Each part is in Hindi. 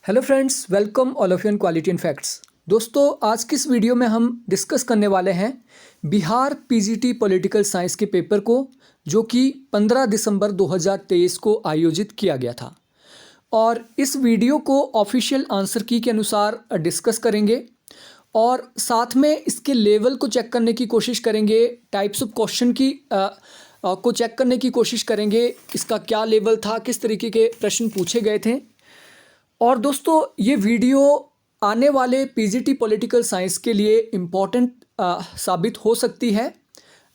Hello friends, welcome all of you in quality and facts. दोस्तों, आज की इस वीडियो में हम डिस्कस करने वाले हैं बिहार पीजीटी पॉलिटिकल साइंस के पेपर को, जो कि 15 दिसंबर 2023 को आयोजित किया गया था। और इस वीडियो को ऑफिशियल आंसर की के अनुसार डिस्कस करेंगे और साथ में इसके लेवल को चेक करने की कोशिश करेंगे, टाइप्स ऑफ क्वेश्चन की को चेक करने की कोशिश करेंगे, इसका क्या लेवल था, किस तरीके के प्रश्न पूछे गए थे। और दोस्तों, ये वीडियो आने वाले पीजीटी पॉलिटिकल साइंस के लिए इम्पॉर्टेंट साबित हो सकती है।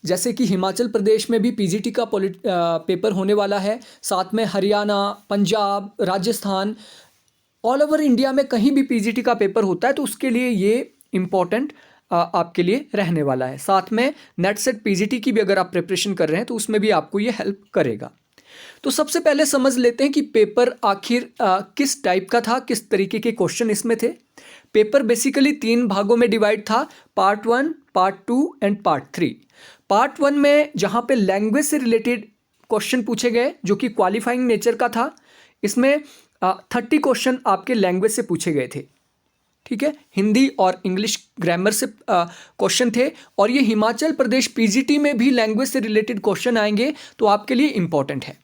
जैसे कि हिमाचल प्रदेश में भी पीजीटी का पेपर होने वाला है, साथ में Haryana, Punjab, Rajasthan, all over India में कहीं भी पीजीटी का पेपर होता है तो उसके लिए ये इम्पॉर्टेंट आपके लिए रहने वाला है। साथ में नेट सेट पीजीटी की भी अगर आप प्रिपरेशन कर रहे हैं तो उसमें भी आपको ये हेल्प करेगा। तो सबसे पहले समझ लेते हैं कि पेपर आखिर किस टाइप का था, किस तरीके के क्वेश्चन इसमें थे। पेपर बेसिकली 3 भागों में डिवाइड था, part 1, part 2 and part 3। Part 1 में जहां पे लैंग्वेज से रिलेटेड क्वेश्चन पूछे गए जो कि क्वालिफाइंग नेचर का था, इसमें 30 क्वेश्चन आपके लैंग्वेज से पूछे गए थे। ठीक है, हिंदी और इंग्लिश ग्रामर से क्वेश्चन थे। और ये हिमाचल प्रदेश पीजीटी में भी लैंग्वेज से रिलेटेड क्वेश्चन आएंगे तो आपके लिए इंपॉर्टेंट है।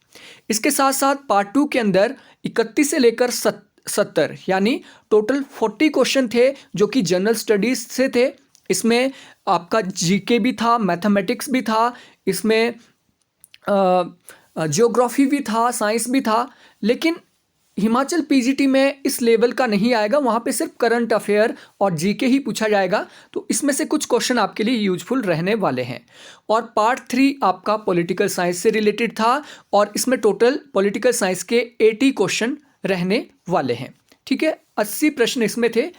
इसके साथ साथ पार्ट 2 के अंदर 31 से लेकर 70 यानी टोटल 40 क्वेश्चन थे जो कि जनरल स्टडीज से थे। इसमें आपका जीके भी था, मैथमेटिक्स भी था, इसमें ज्योग्राफी भी था, साइंस भी था। लेकिन हिमाचल पीजीटी में इस लेवल का नहीं आएगा, वहाँ पे सिर्फ करंट अफेयर और जीके ही पूछा जाएगा। तो इसमें से कुछ क्वेश्चन आपके लिए यूजफुल रहने वाले हैं। और पार्ट 3 आपका पॉलिटिकल साइंस से रिलेटेड था और इसमें टोटल पॉलिटिकल साइंस के 80 क्वेश्चन रहने वाले हैं। ठीक है, 80 प्रश्न इसमें थे।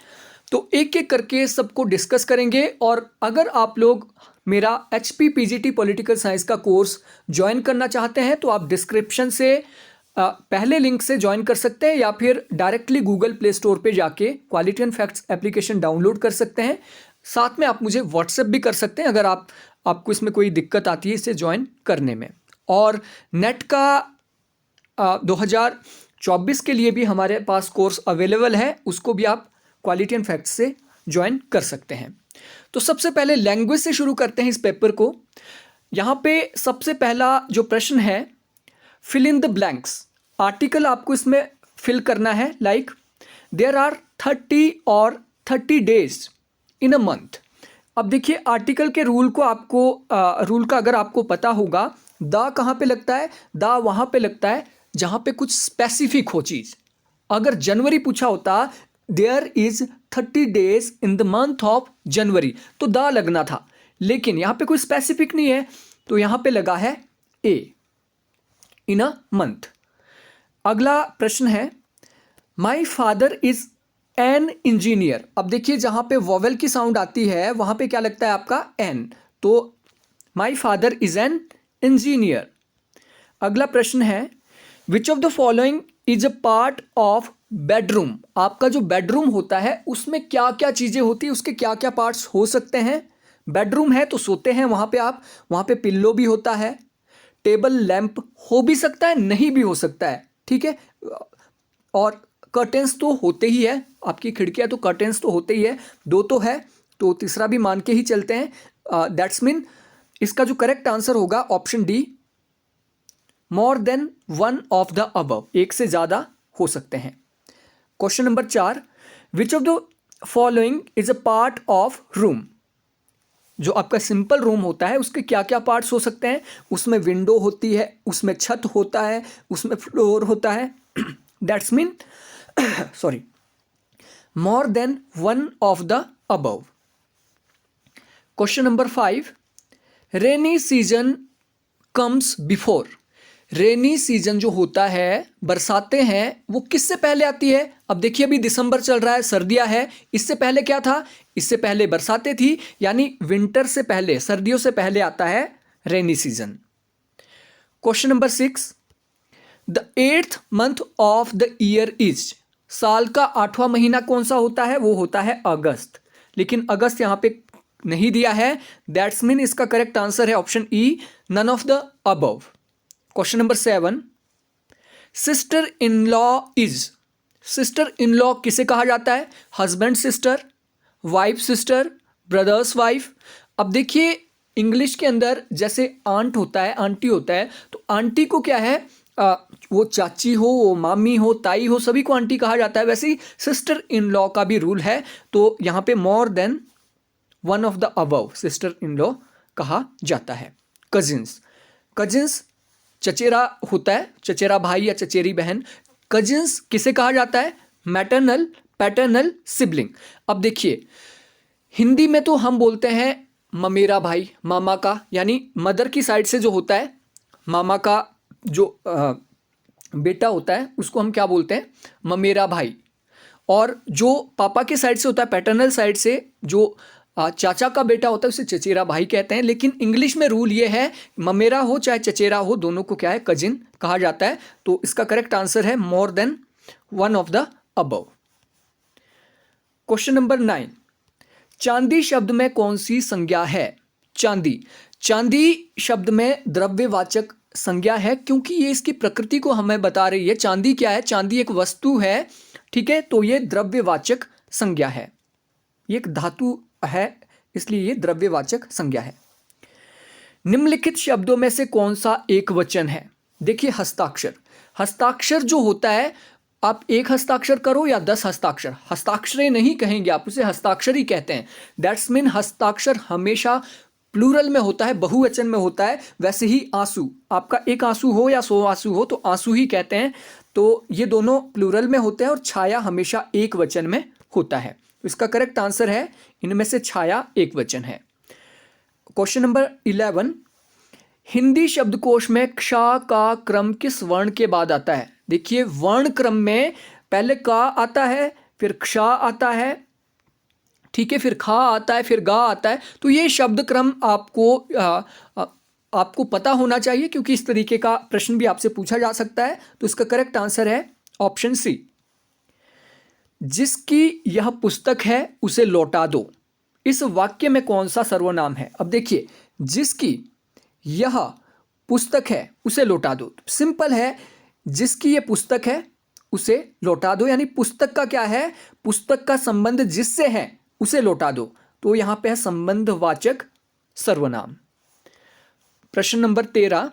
तो एक एक करके सबको डिस्कस करेंगे। और अगर आप लोग मेरा HP पीजीटी पॉलिटिकल साइंस का कोर्स ज्वाइन करना चाहते हैं तो आप डिस्क्रिप्शन से पहले लिंक से ज्वाइन कर सकते हैं या फिर डायरेक्टली गूगल प्ले स्टोर पे जाके quality and facts application download कर सकते हैं। साथ में आप मुझे व्हाट्सएप भी कर सकते हैं अगर आपको इसमें कोई दिक्कत आती है इसे ज्वाइन करने में। और नेट का 2024 के लिए भी हमारे पास कोर्स अवेलेबल है, उसको भी आप क्वालिटी एंड फैक्ट्स से ज्वाइन कर सकते हैं। तो सबसे पहले लैंग्वेज से शुरू करते हैं इस पेपर को। यहाँ पे सबसे पहला जो प्रश्न है, fill in the blanks. Article आपको इसमें फिल करना है, लाइक देयर आर 30 और 30 डेज इन अ मंथ। अब देखिए, आर्टिकल के रूल को रूल का अगर आपको पता होगा, द कहाँ पे लगता है? द वहाँ पे लगता है जहाँ पे कुछ स्पेसिफिक हो चीज़। अगर जनवरी पूछा होता, there is 30 days in the month of January, तो द लगना था। लेकिन यहाँ पे कोई स्पेसिफिक नहीं है तो यहाँ पे लगा है ए, इन अ मंथ। अगला प्रश्न है, my father is an engineer. अब देखिए, जहां पे वोवेल की साउंड आती है वहां पे क्या लगता है आपका? एन। तो my father is an engineer. अगला प्रश्न है, which of the following is a part of bedroom. आपका जो बेडरूम होता है उसमें क्या क्या चीजें होती है, उसके क्या क्या पार्ट्स हो सकते हैं? बेडरूम है तो सोते हैं वहां पे आप, वहां पे पिल्लो भी होता है, टेबल लैंप हो भी सकता है, नहीं भी हो सकता है। ठीक है, और कर्टेंस तो होते ही है, आपकी खिड़कियां तो कर्टेंस तो होते ही है, 2 तो है तो तीसरा भी मान के ही चलते हैं। दैट्स मीन इसका जो करेक्ट आंसर होगा option D, more than 1 of the above, एक से ज्यादा हो सकते हैं। Question number 4, which of the following is a part of room. जो आपका सिंपल रूम होता है उसके क्या क्या पार्ट्स हो सकते हैं? उसमें विंडो होती है, उसमें छत होता है, उसमें फ्लोर होता है। That's mean sorry, more than 1 of the above. Question number 5, rainy season comes before. Rainy season जो होता है, बरसातें हैं, वो किससे पहले आती है? अब देखिए, अभी दिसंबर चल रहा है, सर्दियां है, इससे पहले क्या था? इससे पहले बरसातें थी, यानी विंटर से पहले, सर्दियों से पहले आता है rainy season. Question number 6, the 8th month of the year is. साल का 8वां महीना कौन सा होता है? वो होता है अगस्त। लेकिन अगस्त यहां पे नहीं दिया है, दैट्स मीन इसका करेक्ट आंसर है option E, none of the above. Question number 7, sister in law is. Sister in law किसे कहा जाता है? Husband sister, wife sister, brother's wife. अब देखिए इंग्लिश के अंदर जैसे आंट होता है, आंटी होता है, तो आंटी को क्या है, वो चाची हो, वो मामी हो, ताई हो, सभी को आंटी कहा जाता है। वैसे ही सिस्टर इन लॉ का भी रूल है, तो यहाँ पे more than one of the above sister in law कहा जाता है। कजिन्स, कजिन्स चचेरा होता है, चचेरा भाई या चचेरी बहन। कजिन्स किसे कहा जाता है? Maternal, paternal, sibling. अब देखिए हिंदी में तो हम बोलते हैं ममेरा भाई, मामा का, यानी मदर की साइड से जो होता है, मामा का जो बेटा होता है उसको हम क्या बोलते हैं? ममेरा भाई। और जो पापा के साइड से होता है, पैटर्नल साइड से जो चाचा का बेटा होता है उसे चचेरा भाई कहते हैं। लेकिन इंग्लिश में रूल ये है, ममेरा हो चाहे चचेरा हो, दोनों को क्या है? कजिन कहा जाता है। तो इसका करेक्ट आंसर है more than one of the above. Question number 9, चांदी शब्द में कौन सी संज्ञा है? चांदी, चांदी शब्द में द्रव्यवाचक संज्ञा है, क्योंकि ये इसकी प्रकृति को हमें बता रही है। चांदी क्या है? चांदी एक वस्तु है, ठीक है, तो ये द्रव्यवाचक संज्ञा है। ये एक धातु है, इसलिए ये द्रव्यवाचक संज्ञा है। निम्नलिखित शब्दों में से कौन सा एक वचन है? देखिए हस्ताक्षर, हस्ताक्षर जो होता है, आप एक हस्ताक्षर करो या 10 हस्ताक्षर, हस्ताक्षर नहीं कहेंगे आप, उसे हस्ताक्षर ही कहते हैं। दैट्स मीन हस्ताक्षर हमेशा प्लूरल में होता है, बहुवचन में होता है। वैसे ही आंसू, आपका एक आंसू हो या 100 आंसू हो तो आंसू ही कहते हैं। तो ये दोनों प्लूरल में होते हैं और छाया हमेशा एक वचन में होता है। तो इसका करेक्ट आंसर है, इनमें से छाया एक वचन है। क्वेश्चन नंबर 11, हिंदी शब्दकोश में क्ष का क्रम किस वर्ण के बाद आता है? देखिए वर्ण क्रम में पहले का आता है, फिर क्ष आता है, ठीक है, फिर खा आता है, फिर गा आता है। तो ये शब्द क्रम आपको पता होना चाहिए, क्योंकि इस तरीके का प्रश्न भी आपसे पूछा जा सकता है। तो इसका करेक्ट आंसर है ऑप्शन सी, जिसकी यह पुस्तक है उसे लौटा दो। इस वाक्य में कौन सा सर्वनाम है? अब देखिए जिसकी यह पुस्तक है उसे लौटा दो, सिंपल है, जिसकी यह पुस्तक है उसे लौटा दो, यानी पुस्तक का क्या है? पुस्तक का संबंध जिससे है उसे लौटा दो। तो यहां पे है संबंधवाचक सर्वनाम। प्रश्न नंबर 13,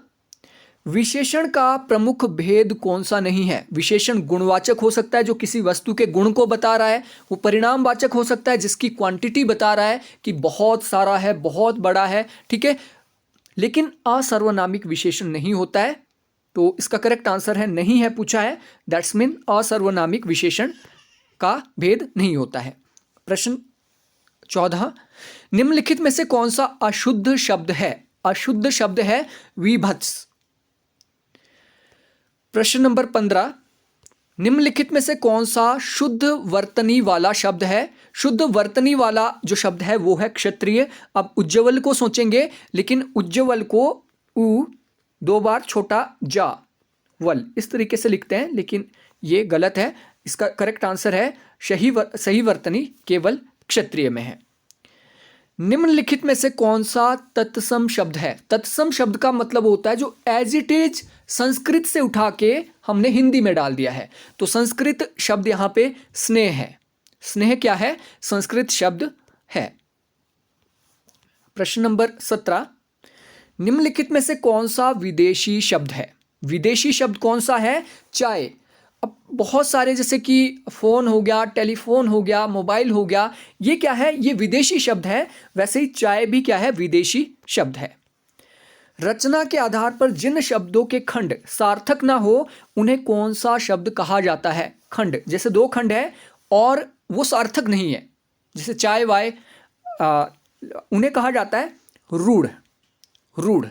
विशेषण का प्रमुख भेद कौन सा नहीं है? विशेषण गुणवाचक हो सकता है, जो किसी वस्तु के गुण को बता रहा है। वो परिणामवाचक हो सकता है, जिसकी क्वांटिटी बता रहा है कि बहुत सारा है, बहुत बड़ा है, ठीक है। लेकिन असर्वनामिक विशेषण नहीं होता है। तो इसका करेक्ट आंसर है नहीं है, पूछा है, दैट्स मीन असर्वनामिक विशेषण का भेद नहीं होता है। प्रश्न 14, निम्नलिखित में से कौन सा अशुद्ध शब्द है? अशुद्ध शब्द है विभत्स। प्रश्न नंबर 15, निम्नलिखित में से कौन सा शुद्ध वर्तनी वाला शब्द है? शुद्ध वर्तनी वाला जो शब्द है वो है क्षत्रिय। अब उज्ज्वल को सोचेंगे, लेकिन उज्ज्वल को उ 2 बार छोटा जा वल इस तरीके से लिखते हैं, लेकिन ये गलत है। इसका करेक्ट आंसर है सही वर्तनी केवल क्षत्रिय में है। निम्नलिखित में से कौन सा तत्सम शब्द है? तत्सम शब्द का मतलब होता है जो एज इट इज संस्कृत से उठा के हमने हिंदी में डाल दिया है। तो संस्कृत शब्द यहां पे स्नेह है। स्नेह क्या है? संस्कृत शब्द है। प्रश्न नंबर 17, निम्नलिखित में से कौन सा विदेशी शब्द है? विदेशी शब्द कौन सा है? चाय। अब बहुत सारे, जैसे कि फ़ोन हो गया, टेलीफोन हो गया, मोबाइल हो गया, ये क्या है? ये विदेशी शब्द है। वैसे ही चाय भी क्या है? विदेशी शब्द है। रचना के आधार पर जिन शब्दों के खंड सार्थक ना हो उन्हें कौन सा शब्द कहा जाता है? खंड, जैसे 2 खंड है और वो सार्थक नहीं है, जैसे चाय वाय, उन्हें कहा जाता है रूढ़। रूढ़।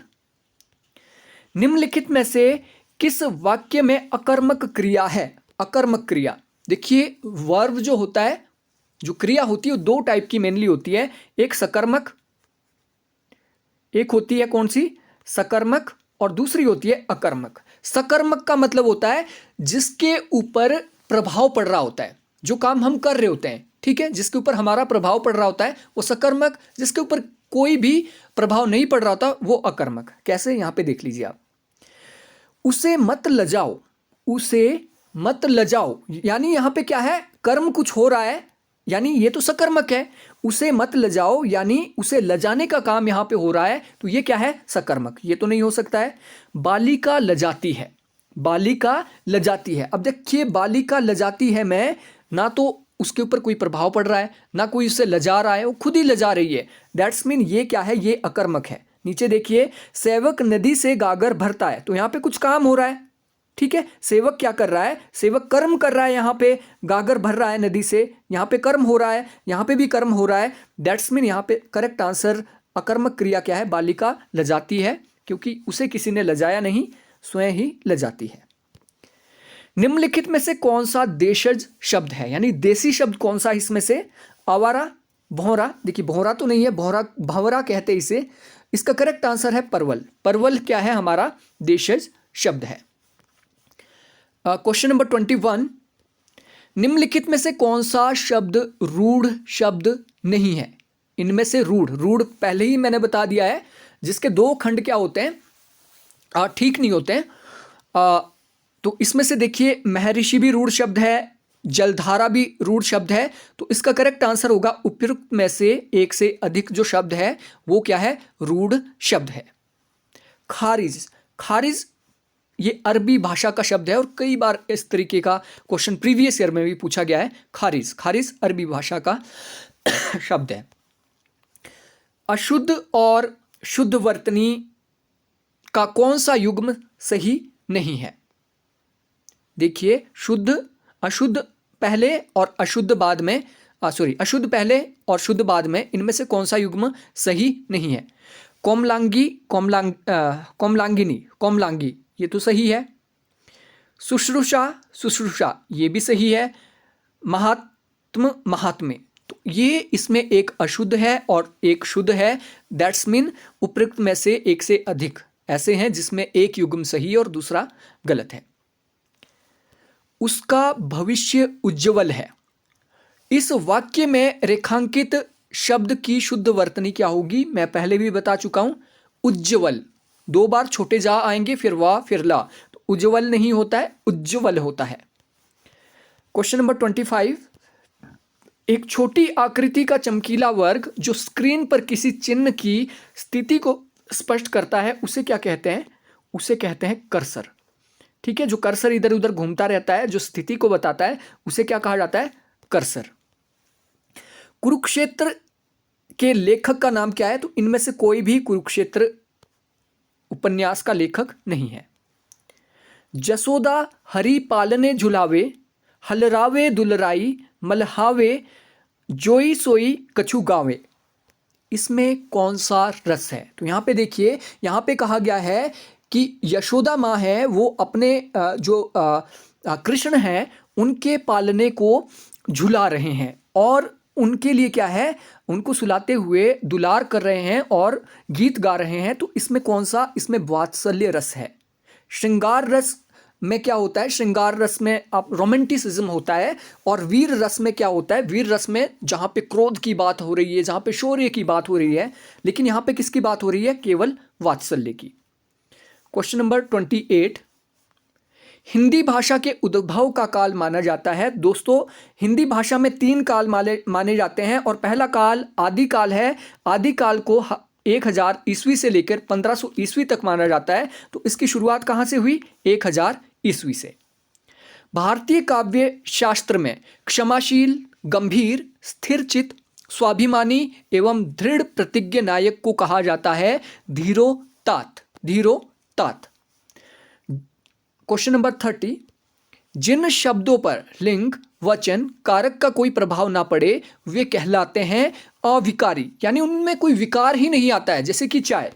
निम्नलिखित में से किस वाक्य में अकर्मक क्रिया है? अकर्मक क्रिया, देखिए वर्ब जो होता है, जो क्रिया होती है वो 2 टाइप की मेनली होती है, एक सकर्मक, एक होती है कौन सी? सकर्मक, और दूसरी होती है अकर्मक। सकर्मक का मतलब होता है जिसके ऊपर प्रभाव पड़ रहा होता है, जो काम हम कर रहे होते हैं, ठीक है, जिसके ऊपर हमारा प्रभाव पड़ रहा होता है वो सकर्मक। जिसके ऊपर कोई भी प्रभाव नहीं पड़ रहा होता वो अकर्मक। कैसे? यहां पे देख लीजिए आप। उसे मत लजाओ, उसे मत लजाओ, यानी यहाँ पे क्या है, कर्म कुछ हो रहा है, यानी ये तो सकर्मक है, उसे मत लजाओ यानी उसे लजाने का काम यहाँ पे हो रहा है, तो ये क्या है, सकर्मक, ये तो नहीं हो सकता है। बालिका लजाती है, बालिका लजाती है, अब देखिए बालिका लजाती है में ना तो उसके ऊपर कोई प्रभाव पड़ रहा है, ना कोई उससे लजा रहा है, वो खुद ही लजा रही है, दैट्स मीन ये क्या है, ये अकर्मक है। नीचे देखिए, सेवक नदी से गागर भरता है, तो यहाँ पे कुछ काम हो रहा है, ठीक है, सेवक क्या कर रहा है, सेवक कर्म कर रहा है, यहाँ पे गागर भर रहा है नदी से, यहाँ पे कर्म हो रहा है, यहाँ पे भी कर्म हो रहा है, दैट्स मीन यहाँ पे करेक्ट आंसर अकर्मक क्रिया क्या है, बालिका लजाती है, क्योंकि उसे किसी ने लजाया नहीं, स्वयं ही लजाती है। निम्नलिखित में से कौन सा देशज शब्द है, यानी देसी शब्द कौन सा इसमें से, आवारा, भौरा, देखिए भौरा तो नहीं है, भौरा भंवरा कहते इसे, इसका करेक्ट आंसर है परवल, परवल क्या है हमारा देशज शब्द है। क्वेश्चन नंबर 21, निम्नलिखित में से कौन सा शब्द रूढ़ शब्द नहीं है, इनमें से रूढ़, रूढ़ पहले ही मैंने बता दिया है, जिसके दो खंड क्या होते हैं, ठीक नहीं होते हैं, तो इसमें से देखिए महर्षि भी रूढ़ शब्द है, जलधारा भी रूढ़ शब्द है, तो इसका करेक्ट आंसर होगा उपयुक्त में से एक से अधिक जो शब्द है वो क्या है, रूढ़ शब्द है। खारिज, खारिज ये अरबी भाषा का शब्द है और कई बार इस तरीके का क्वेश्चन प्रीवियस ईयर में भी पूछा गया है, खारिज, खारिज अरबी भाषा का शब्द है। अशुद्ध और शुद्ध वर्तनी का कौन सा युग्म सही नहीं है, देखिए शुद्ध, अशुद्ध पहले और अशुद्ध बाद में, अशुद्ध पहले और शुद्ध बाद में, इनमें से कौन सा युग्म सही नहीं है, कोमलांगी, कोमलांगिनी, कोमलांगी ये तो सही है, शुश्रूषा, शुश्रूषा ये भी सही है, महात्म, महात्म्य, तो ये इसमें एक अशुद्ध है और एक शुद्ध है, दैट्स मीन उपयुक्त में से एक से अधिक ऐसे हैं जिसमें एक युग्म सही और दूसरा गलत है। उसका भविष्य उज्ज्वल है, इस वाक्य में रेखांकित शब्द की शुद्ध वर्तनी क्या होगी, मैं पहले भी बता चुका हूं, उज्ज्वल, दो बार छोटे जा आएंगे, फिर वाह फिर ला, तो उज्ज्वल नहीं होता है, उज्ज्वल होता है। क्वेश्चन नंबर 25, एक छोटी आकृति का चमकीला वर्ग जो स्क्रीन पर किसी चिन्ह की स्थिति को स्पष्ट करता है उसे क्या कहते हैं, उसे कहते हैं कर्सर, ठीक है, जो कर्सर इधर उधर घूमता रहता है, जो स्थिति को बताता है, उसे क्या कहा जाता है, कर्सर। कुरुक्षेत्र के लेखक का नाम क्या है, तो इनमें से कोई भी कुरुक्षेत्र उपन्यास का लेखक नहीं है। जसोदा हरि पालने झुलावे, हलरावे दुलराई, मलहावे जोई सोई कछु गावे, इसमें कौन सा रस है, तो यहाँ पे देखिए, यहाँ पे कहा गया है कि यशोदा माँ है वो अपने जो कृष्ण हैं उनके पालने को झुला रहे हैं और उनके लिए क्या है, उनको सुलाते हुए दुलार कर रहे हैं और गीत गा रहे हैं, तो इसमें कौन सा, इसमें वात्सल्य रस है। श्रृंगार रस में क्या होता है, श्रृंगार रस में आप रोमांटिसिज्म होता है, और वीर रस में क्या होता है, वीर रस में जहाँ पे क्रोध की बात हो रही है, जहाँ पे शौर्य की बात हो रही है, लेकिन यहाँ पे किसकी बात हो रही है, केवल वात्सल्य की। क्वेश्चन नंबर 28, हिंदी भाषा के उद्भव का काल माना जाता है, दोस्तों हिंदी भाषा में 3 काल माने जाते हैं, और पहला काल आदि काल है, आदि काल को 1000 ईस्वी से लेकर 1500 ईस्वी तक माना जाता है, तो इसकी शुरुआत कहाँ से हुई, 1000 ईस्वी से। भारतीय काव्य शास्त्र में क्षमाशील, गंभीर, स्थिरचित, स्वाभिमानी एवं दृढ़ प्रतिज्ञ नायक को कहा जाता है धीरोतात, धीरोतात। क्वेश्चन नंबर 30, जिन शब्दों पर लिंग, वचन, कारक का कोई प्रभाव ना पड़े वे कहलाते हैं अविकारी, यानी उनमें कोई विकार ही नहीं आता है, जैसे कि चाय,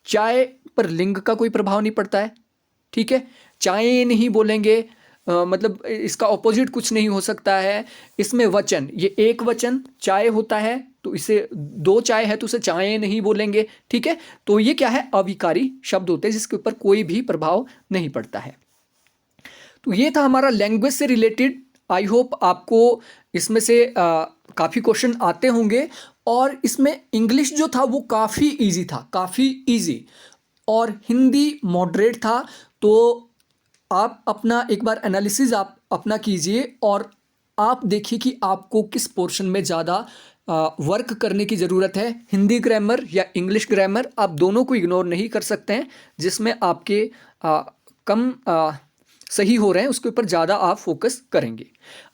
चाय पर लिंग का कोई प्रभाव नहीं पड़ता है, ठीक है, चाय नहीं बोलेंगे, मतलब इसका ऑपोजिट कुछ नहीं हो सकता है। इसमें वचन, ये एक वचन चाय होता है, तो इसे 2 चाय है तो उसे चाय नहीं बोलेंगे, ठीक है, तो ये क्या है, अविकारी शब्द होते हैं जिसके ऊपर कोई भी प्रभाव नहीं पड़ता है। तो ये था हमारा लैंग्वेज से रिलेटेड। आई होप आपको इसमें से काफ़ी क्वेश्चन आते होंगे, और इसमें इंग्लिश जो था वो काफ़ी इजी था, काफ़ी इजी, और हिंदी मॉडरेट था, तो आप अपना एक बार एनालिसिस आप अपना कीजिए और आप देखिए कि आपको किस पोर्शन में ज़्यादा वर्क करने की ज़रूरत है, हिंदी ग्रामर या इंग्लिश ग्रामर। आप दोनों को इग्नोर नहीं कर सकते हैं। जिसमें आपके कम सही हो रहे हैं उसके ऊपर ज़्यादा आप फोकस करेंगे।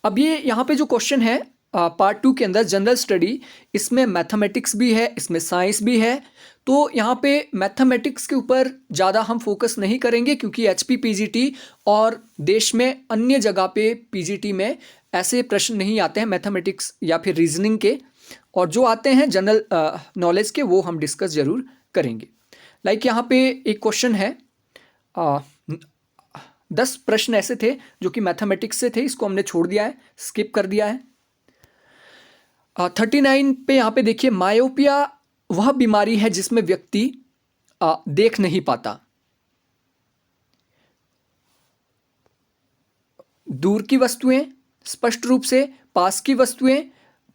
अब ये यहाँ पे जो क्वेश्चन है पार्ट 2 के अंदर जनरल स्टडी, इसमें मैथमेटिक्स भी है, इसमें साइंस भी है। तो यहाँ पे मैथमेटिक्स के ऊपर ज़्यादा हम फोकस नहीं करेंगे क्योंकि एचपी पीजीटी और देश में अन्य जगह पे पीजीटी में ऐसे प्रश्न नहीं आते हैं मैथमेटिक्स या फिर रीजनिंग के, और जो आते हैं जनरल नॉलेज के वो हम डिस्कस ज़रूर करेंगे। लाइक यहाँ पे एक क्वेश्चन है, 10 प्रश्न ऐसे थे जो कि मैथमेटिक्स से थे, इसको हमने छोड़ दिया है, स्किप कर दिया है। 39 पे यहाँ पे देखिए, मायोपिया वह बीमारी है जिसमें व्यक्ति देख नहीं पाता। दूर की वस्तुएं स्पष्ट रूप से, पास की वस्तुएं,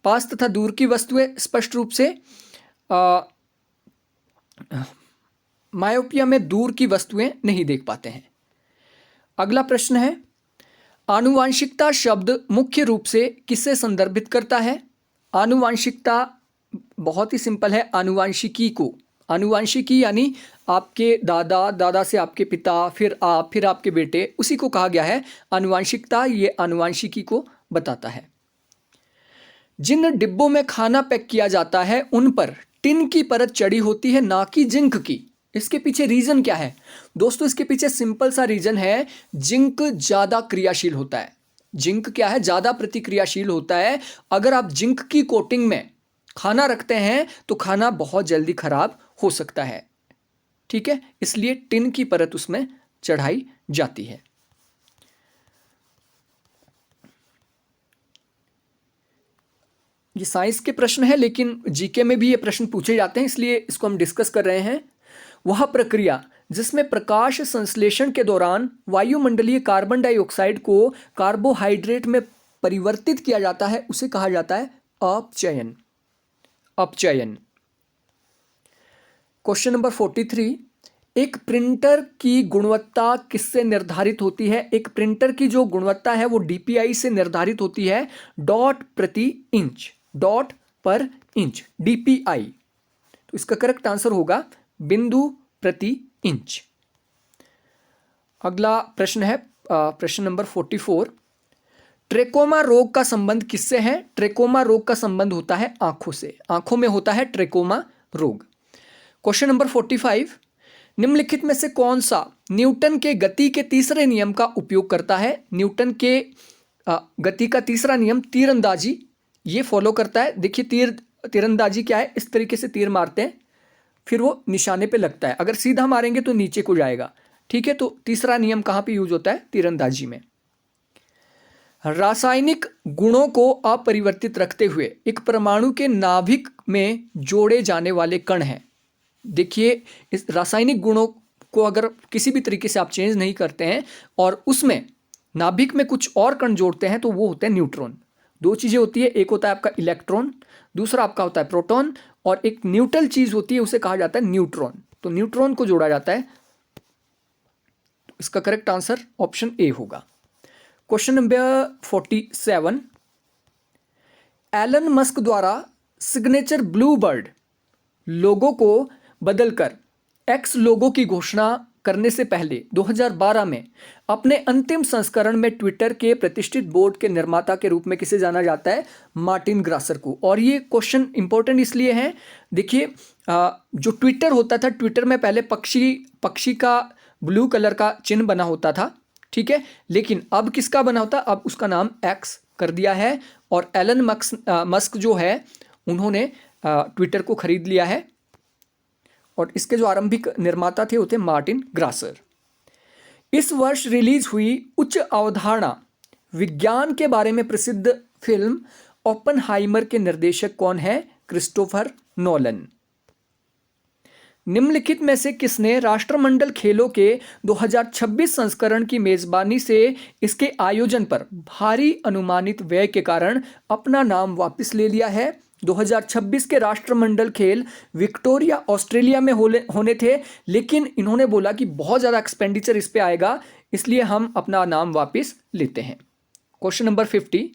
पास तथा दूर की वस्तुएं स्पष्ट रूप से। मायोपिया में दूर की वस्तुएं नहीं देख पाते हैं। अगला प्रश्न है, आनुवांशिकता शब्द मुख्य रूप से किससे संदर्भित करता है? आनुवांशिकता बहुत ही सिंपल है, आनुवांशिकी को। आनुवांशिकी यानी आपके दादा, दादा से आपके पिता, फिर आप, फिर आपके बेटे, उसी को कहा गया है आनुवांशिकता। ये आनुवांशिकी को बताता है। जिन डिब्बों में खाना पैक किया जाता है उन पर टिन की परत चढ़ी होती है, ना कि जिंक की। इसके पीछे रीजन क्या है दोस्तों? इसके पीछे सिंपल सा रीजन है, जिंक ज्यादा क्रियाशील होता है। जिंक क्या है? ज्यादा प्रतिक्रियाशील होता है। अगर आप जिंक की कोटिंग में खाना रखते हैं तो खाना बहुत जल्दी खराब हो सकता है। ठीक है, इसलिए टिन की परत उसमें चढ़ाई जाती है। ये साइंस के प्रश्न है, लेकिन जीके में भी ये प्रश्न पूछे जाते हैं, इसलिए इसको हम डिस्कस कर रहे हैं। वह प्रक्रिया जिसमें प्रकाश संश्लेषण के दौरान वायुमंडलीय कार्बन डाइऑक्साइड को कार्बोहाइड्रेट में परिवर्तित किया जाता है उसे कहा जाता है अपचयन। अपचयन। क्वेश्चन नंबर 43, एक प्रिंटर की गुणवत्ता किससे निर्धारित होती है? एक प्रिंटर की जो गुणवत्ता है वो डीपीआई से निर्धारित होती है, डॉट प्रति इंच, डॉट पर इंच, डीपीआई। तो इसका करेक्ट आंसर होगा बिंदु प्रति इंच। अगला प्रश्न है प्रश्न नंबर 44, ट्रेकोमा रोग का संबंध किससे है? ट्रेकोमा रोग का संबंध होता है आंखों से। आंखों में होता है ट्रेकोमा रोग। क्वेश्चन नंबर 45, निम्नलिखित में से कौन सा न्यूटन के गति के तीसरे नियम का उपयोग करता है? न्यूटन के गति का तीसरा नियम तीरंदाजी, ये फॉलो करता है। देखिए तीरंदाजी क्या है, इस तरीके से तीर मारते हैं, फिर वो निशाने पे लगता है। अगर सीधा मारेंगे तो नीचे को जाएगा। ठीक है, तो तीसरा नियम कहाँ पे यूज होता है? तीरंदाजी में। रासायनिक गुणों को अपरिवर्तित रखते हुए एक परमाणु के नाभिक में जोड़े जाने वाले कण हैं। देखिए, इस रासायनिक गुणों को अगर किसी भी तरीके से आप चेंज नहीं करते हैं और उसमें नाभिक में कुछ और कण जोड़ते हैं तो वो होते हैं न्यूट्रॉन। दो चीज़ें होती है, एक होता है आपका इलेक्ट्रॉन, दूसरा आपका होता है प्रोटॉन, और एक न्यूट्रल चीज़ होती है उसे कहा जाता है न्यूट्रॉन। तो न्यूट्रॉन को जोड़ा जाता है। इसका करेक्ट आंसर ऑप्शन ए होगा। क्वेश्चन नंबर 47, एलन मस्क द्वारा सिग्नेचर ब्लू बर्ड लोगो को बदलकर एक्स लोगो की घोषणा करने से पहले 2012 में अपने अंतिम संस्करण में ट्विटर के प्रतिष्ठित बोर्ड के निर्माता के रूप में किसे जाना जाता है? मार्टिन ग्रासर को। और ये क्वेश्चन इंपॉर्टेंट इसलिए है, देखिए जो ट्विटर होता था, ट्विटर में पहले पक्षी का ब्लू कलर का चिन्ह बना होता था। ठीक है, लेकिन अब किसका बना होता? अब उसका नाम एक्स कर दिया है, और एलन मस्क जो है उन्होंने ट्विटर को खरीद लिया है, और इसके जो आरंभिक निर्माता थे वो थे मार्टिन ग्रासर। इस वर्ष रिलीज हुई उच्च अवधारणा विज्ञान के बारे में प्रसिद्ध फिल्म ओपनहाइमर के निर्देशक कौन है? Christopher Nolan. निम्नलिखित में से किसने राष्ट्रमंडल खेलों के 2026 संस्करण की मेजबानी से इसके आयोजन पर भारी अनुमानित व्यय के कारण अपना नाम वापस ले लिया है? 2026 के राष्ट्रमंडल खेल विक्टोरिया ऑस्ट्रेलिया में होने थे, लेकिन इन्होंने बोला कि बहुत ज़्यादा एक्सपेंडिचर इस पे आएगा, इसलिए हम अपना नाम वापस लेते हैं। क्वेश्चन नंबर 50,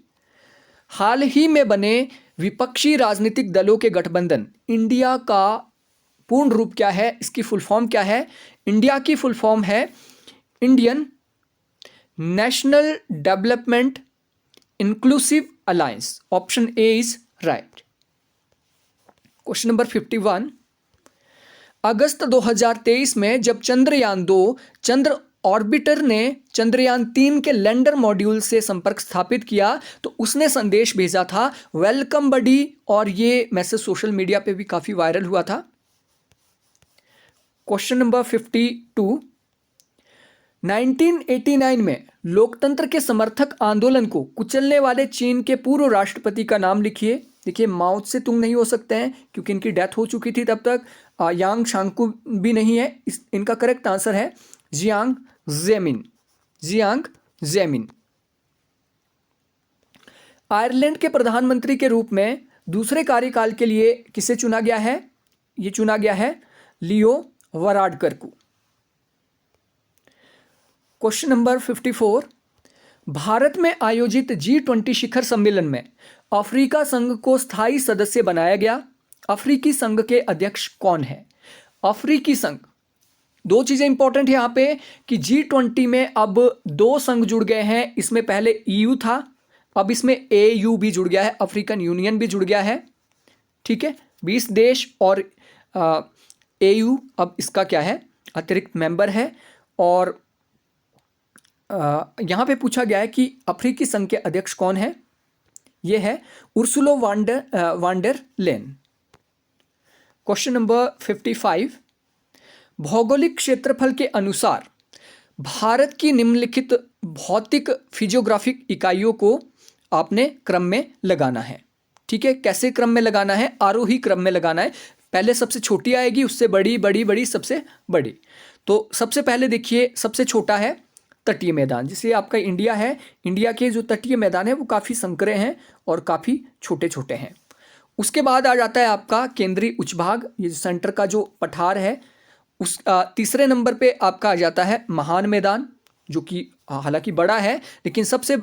हाल ही में बने विपक्षी राजनीतिक दलों के गठबंधन इंडिया का पूर्ण रूप क्या है, इसकी फुल फॉर्म क्या है? इंडिया की फुल फॉर्म है Indian national development inclusive alliance. Option A is right. Question number 51, अगस्त 2023 में जब चंद्रयान-2 चंद्र ऑर्बिटर ने चंद्रयान-3 के लैंडर मॉड्यूल से संपर्क स्थापित किया तो उसने संदेश भेजा था वेलकम बडी, और ये मैसेज सोशल मीडिया पे भी काफ़ी वायरल हुआ था। क्वेश्चन नंबर 52, 1989 में लोकतंत्र के समर्थक आंदोलन को कुचलने वाले चीन के पूर्व राष्ट्रपति का नाम लिखिए। देखिए, माओ त्से तुंग नहीं हो सकते हैं क्योंकि इनकी डेथ हो चुकी थी तब तक। यांग शांकू भी नहीं है। इनका करेक्ट आंसर है जियांग जेमिन। जियांग जेमिन। आयरलैंड के प्रधानमंत्री के रूप में दूसरे कार्यकाल के लिए किसे चुना गया है? ये चुना गया है लियो वराडकर को। क्वेश्चन नंबर 54, भारत में आयोजित G20 शिखर सम्मेलन में अफ्रीका संघ को स्थायी सदस्य बनाया गया। अफ्रीकी संघ के अध्यक्ष कौन है? अफ्रीकी संघ, दो चीजें इंपॉर्टेंट है यहां पे कि G20 में अब 2 संघ जुड़ गए हैं। इसमें पहले EU था, अब इसमें AU भी जुड़ गया है, अफ्रीकन यूनियन भी जुड़ गया है। ठीक है, 20 देश और AU अब इसका क्या है, अतिरिक्त मेंबर है। और यहाँ पे पूछा गया है कि अफ्रीकी संघ के अध्यक्ष कौन है? ये है उर्सुलो वांडर लेन। क्वेश्चन नंबर 55, भौगोलिक क्षेत्रफल के अनुसार भारत की निम्नलिखित भौतिक फिजियोग्राफिक इकाइयों को आपने क्रम में लगाना है। ठीक है, कैसे क्रम में लगाना है? आरोही क्रम में लगाना है। पहले सबसे छोटी आएगी, उससे बड़ी, बड़ी, बड़ी, सबसे बड़ी। तो सबसे पहले देखिए, सबसे छोटा है तटीय मैदान। जैसे आपका इंडिया है, इंडिया के जो तटीय मैदान है वो काफ़ी संकरे हैं और काफ़ी छोटे छोटे हैं। उसके बाद आ जाता है आपका केंद्रीय उच्च भाग, ये सेंटर का जो पठार है। उस तीसरे नंबर पे आपका आ जाता है महान मैदान, जो कि हालांकि बड़ा है, लेकिन सबसे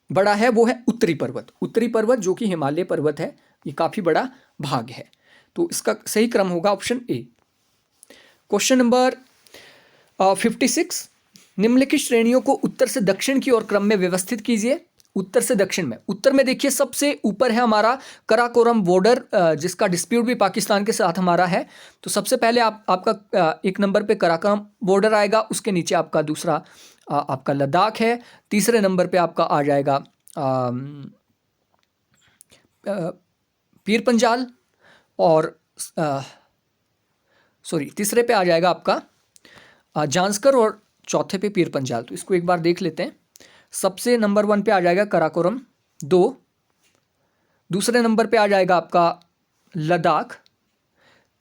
बड़ा है वो है उत्तरी पर्वत। उत्तरी पर्वत जो कि हिमालय पर्वत है, ये काफ़ी बड़ा भाग है। तो इसका सही क्रम होगा ऑप्शन ए। क्वेश्चन नंबर 56, निम्नलिखित श्रेणियों को उत्तर से दक्षिण की ओर क्रम में व्यवस्थित कीजिए। उत्तर से दक्षिण में, उत्तर में देखिए सबसे ऊपर है हमारा कराकोरम बॉर्डर, जिसका डिस्प्यूट भी पाकिस्तान के साथ हमारा है। तो सबसे पहले आपका 1 नंबर पे कराकोरम बॉर्डर आएगा। उसके नीचे आपका दूसरा आपका लद्दाख है। तीसरे नंबर पे आपका आ जाएगा पीर पंजाल, और तीसरे पे आ जाएगा आपका जांस्कर, और चौथे पे पीर पंजाल। तो इसको एक बार देख लेते हैं। सबसे नंबर 1 पे आ जाएगा कराकोरम 2, दूसरे नंबर पे आ जाएगा आपका लद्दाख,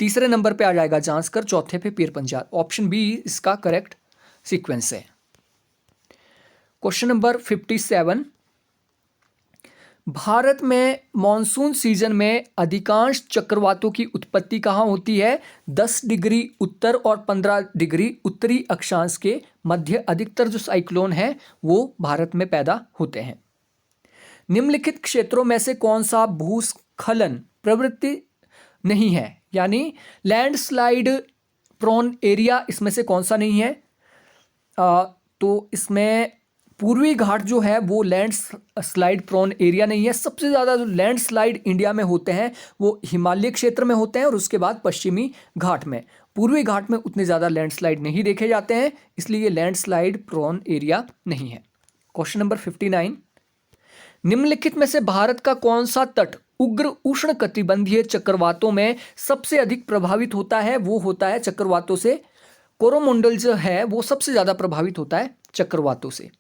तीसरे नंबर पे आ जाएगा जांस्कर, चौथे पे पीर पंजाल। ऑप्शन बी इसका करेक्ट सीक्वेंस है। क्वेश्चन नंबर 57, भारत में मॉनसून सीजन में अधिकांश चक्रवातों की उत्पत्ति कहाँ होती है? 10 डिग्री उत्तर और 15 डिग्री उत्तरी अक्षांश के मध्य अधिकतर जो साइक्लोन है वो भारत में पैदा होते हैं। निम्नलिखित क्षेत्रों में से कौन सा भूस्खलन प्रवृत्ति नहीं है? यानी लैंडस्लाइड प्रोन एरिया इसमें से कौन सा नहीं है? तो इसमें पूर्वी घाट जो है वो लैंडस्लाइड प्रोन एरिया नहीं है। सबसे ज़्यादा जो लैंडस्लाइड इंडिया में होते हैं वो हिमालय क्षेत्र में होते हैं, और उसके बाद पश्चिमी घाट में। पूर्वी घाट में उतने ज़्यादा लैंडस्लाइड नहीं देखे जाते हैं, इसलिए ये लैंडस्लाइड प्रोन एरिया नहीं है। क्वेश्चन नंबर 59, निम्नलिखित में से भारत का कौन सा तट उग्र उष्ण कटिबंधीय चक्रवातों में सबसे अधिक प्रभावित होता है? वो होता है चक्रवातों से, कोरोमंडल जो है वो सबसे ज़्यादा प्रभावित होता है चक्रवातों से।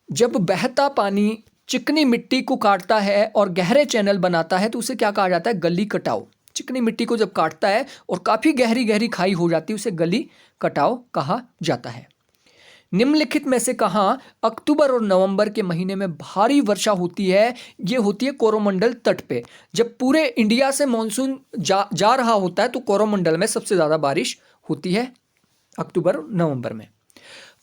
जब बहता पानी चिकनी मिट्टी को काटता है और गहरे चैनल बनाता है तो उसे क्या कहा जाता है? गली कटाव। चिकनी मिट्टी को जब काटता है और काफ़ी गहरी गहरी खाई हो जाती है उसे गली कटाव कहा जाता है। निम्नलिखित में से कहाँ अक्टूबर और नवंबर के महीने में भारी वर्षा होती है? ये होती है कोरोमंडल तट पे। जब पूरे इंडिया से मॉनसून जा रहा होता है तो कोरोमंडल में सबसे ज़्यादा बारिश होती है अक्टूबर नवंबर में।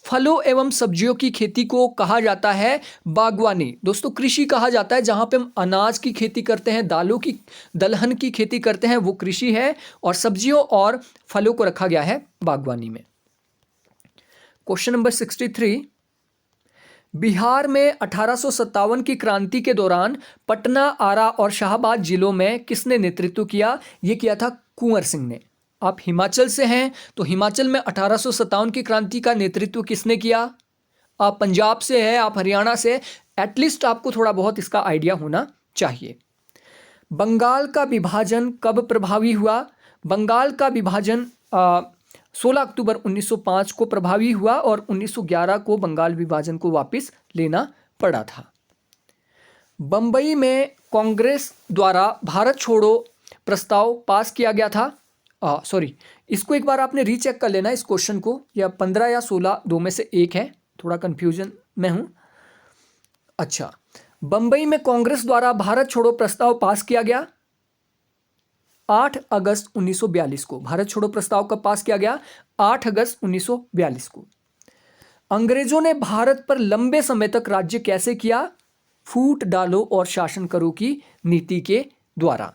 फलों एवं सब्जियों की खेती को कहा जाता है बागवानी। दोस्तों कृषि कहा जाता है जहां पे हम अनाज की खेती करते हैं, दालों की, दलहन की खेती करते हैं, वो कृषि है, और सब्जियों और फलों को रखा गया है बागवानी में। क्वेश्चन नंबर 63, बिहार में 1857 की क्रांति के दौरान पटना, आरा और शाहबाद जिलों में किसने नेतृत्व किया? ये किया था कुंवर सिंह ने। आप हिमाचल से हैं तो हिमाचल में 1857 की क्रांति का नेतृत्व किसने किया? आप पंजाब से हैं, आप हरियाणा से, एटलीस्ट आपको थोड़ा बहुत इसका आइडिया होना चाहिए। बंगाल का विभाजन कब प्रभावी हुआ? बंगाल का विभाजन 16 अक्टूबर 1905 को प्रभावी हुआ और 1911 को बंगाल विभाजन को वापस लेना पड़ा था। बंबई में कांग्रेस द्वारा भारत छोड़ो प्रस्ताव पास किया गया था। इसको एक बार आपने रीचेक कर लेना इस क्वेश्चन को, या 15 या 16 दो में से एक है, थोड़ा कंफ्यूजन में हूं। अच्छा, बंबई में कांग्रेस द्वारा भारत छोड़ो प्रस्ताव पास किया गया 8 अगस्त 1942 को। भारत छोड़ो प्रस्ताव कब पास किया गया? 8 अगस्त 1942 को। अंग्रेजों ने भारत पर लंबे समय तक राज्य कैसे किया? फूट डालो और शासन करो की नीति के द्वारा।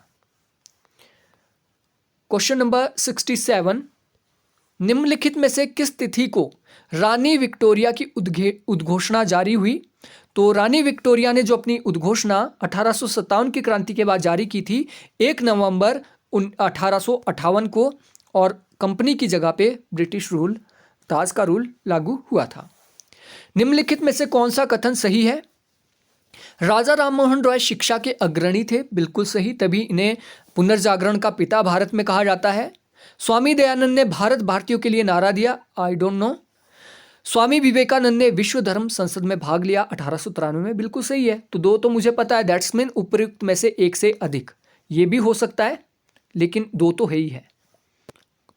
क्वेश्चन नंबर 67, निम्नलिखित में से किस तिथि को रानी विक्टोरिया की उद्घोषणा जारी हुई? तो रानी विक्टोरिया ने जो अपनी उद्घोषणा 1857 की क्रांति के बाद जारी की थी 1 नवंबर 1858 को, और कंपनी की जगह पे ब्रिटिश रूल, ताज का रूल लागू हुआ था। निम्नलिखित में से कौन सा कथन सही है? राजा राममोहन रॉय शिक्षा के अग्रणी थे, बिल्कुल सही, तभी इन्हें पुनर्जागरण का पिता भारत में कहा जाता है। स्वामी दयानंद ने भारत भारतीयों के लिए नारा दिया, I don't know. Swami Vivekananda ने विश्व धर्म संसद में भाग लिया 1893 में, बिल्कुल सही है। तो दो तो मुझे पता है, दैट्स मीन उपयुक्त में से एक से अधिक, ये भी हो सकता है, लेकिन दो तो है ही है,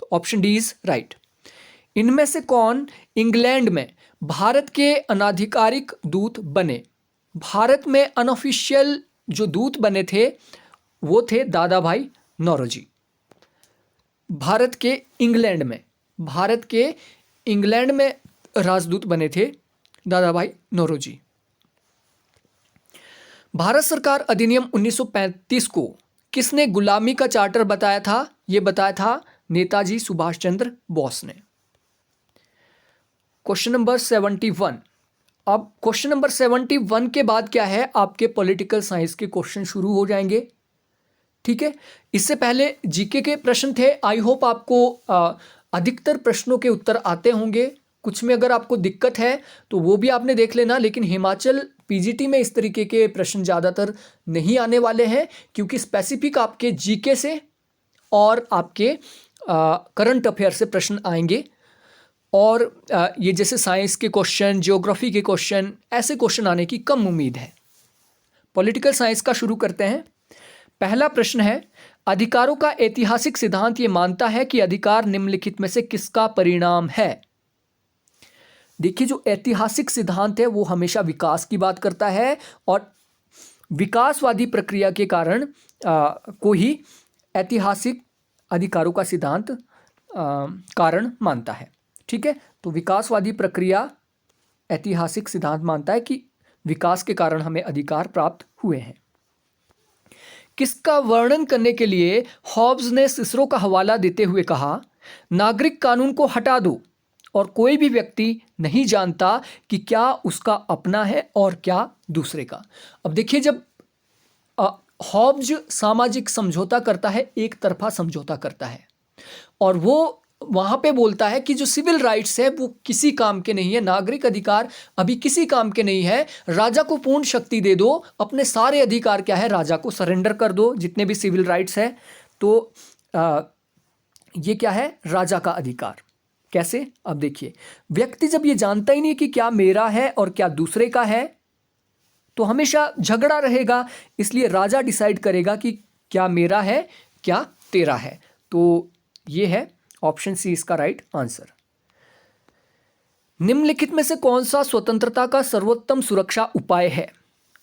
तो ऑप्शन डी इज राइट। इनमें से कौन इंग्लैंड में भारत के अनाधिकारिक दूत बने? भारत में अनऑफिशियल जो दूत बने थे वो थे दादा भाई नौरोजी। भारत के इंग्लैंड में राजदूत बने थे दादा भाई नौरोजी। भारत सरकार अधिनियम 1935 को किसने गुलामी का चार्टर बताया था? यह बताया था नेताजी सुभाष चंद्र बोस ने। Question number 71। अब क्वेश्चन नंबर 71 के बाद क्या है, आपके पॉलिटिकल साइंस के क्वेश्चन शुरू हो जाएंगे, ठीक है। इससे पहले जीके के प्रश्न थे। आई होप आपको अधिकतर प्रश्नों के उत्तर आते होंगे। कुछ में अगर आपको दिक्कत है तो वो भी आपने देख लेना, लेकिन हिमाचल पीजीटी में इस तरीके के प्रश्न ज़्यादातर नहीं आने वाले हैं, क्योंकि स्पेसिफिक आपके जीके से और आपके करंट अफेयर से प्रश्न आएंगे। और ये जैसे साइंस के क्वेश्चन, ज्योग्राफी के क्वेश्चन, ऐसे क्वेश्चन आने की कम उम्मीद है। पॉलिटिकल साइंस का शुरू करते हैं। पहला प्रश्न है, अधिकारों का ऐतिहासिक सिद्धांत ये मानता है कि अधिकार निम्नलिखित में से किसका परिणाम है? देखिए, जो ऐतिहासिक सिद्धांत है वो हमेशा विकास की बात करता है, और विकासवादी प्रक्रिया के कारण को ही ऐतिहासिक अधिकारों का सिद्धांत कारण मानता है, ठीक है। तो विकासवादी प्रक्रिया ऐतिहासिक सिद्धांत मानता है कि विकास के कारण हमें अधिकार प्राप्त हुए हैं। किसका वर्णन करने के लिए हॉब्स ने सिसरो का हवाला देते हुए कहा, नागरिक कानून को हटा दो और कोई भी व्यक्ति नहीं जानता कि क्या उसका अपना है और क्या दूसरे का। अब देखिए, जब हॉब्स सामाजिक समझौता करता है, एक तरफा समझौता करता है, और वो वहां पे बोलता है कि जो सिविल राइट्स है वो किसी काम के नहीं है, नागरिक अधिकार अभी किसी काम के नहीं है, राजा को पूर्ण शक्ति दे दो, अपने सारे अधिकार क्या है राजा को सरेंडर कर दो, जितने भी सिविल राइट्स है। तो ये क्या है, राजा का अधिकार। कैसे? अब देखिए, व्यक्ति जब ये जानता ही नहीं कि क्या मेरा है और क्या दूसरे का है, तो हमेशा झगड़ा रहेगा। इसलिए राजा डिसाइड करेगा कि क्या मेरा है क्या तेरा है। तो ये है ऑप्शन सी इसका राइट आंसर। निम्नलिखित में से कौन सा स्वतंत्रता का सर्वोत्तम सुरक्षा उपाय है?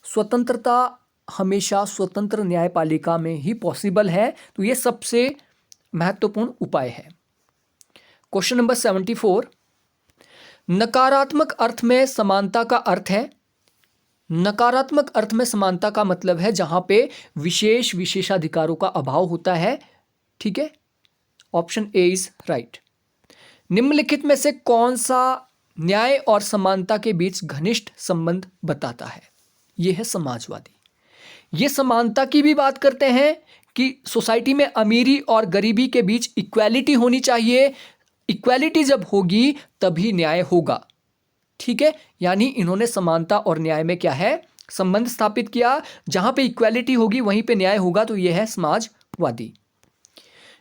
स्वतंत्रता हमेशा स्वतंत्र न्यायपालिका में ही पॉसिबल है, तो ये सबसे महत्वपूर्ण उपाय है। क्वेश्चन नंबर 74, नकारात्मक अर्थ में समानता का अर्थ है, नकारात्मक अर्थ में समानता का मतलब है जहां पे विशेष विशेषाधिकारों का अभाव होता है। ठीक है, ऑप्शन ए इज राइट। निम्नलिखित में से कौन सा न्याय और समानता के बीच घनिष्ठ संबंध बताता है? यह है समाजवादी। ये समानता की भी बात करते हैं कि सोसाइटी में अमीरी और गरीबी के बीच इक्वालिटी होनी चाहिए, इक्वालिटी जब होगी तभी न्याय होगा। ठीक है, यानी इन्होंने समानता और न्याय में क्या है, संबंध स्थापित किया। जहां पे इक्वालिटी होगी वहीं पे न्याय होगा, तो यह है समाजवादी।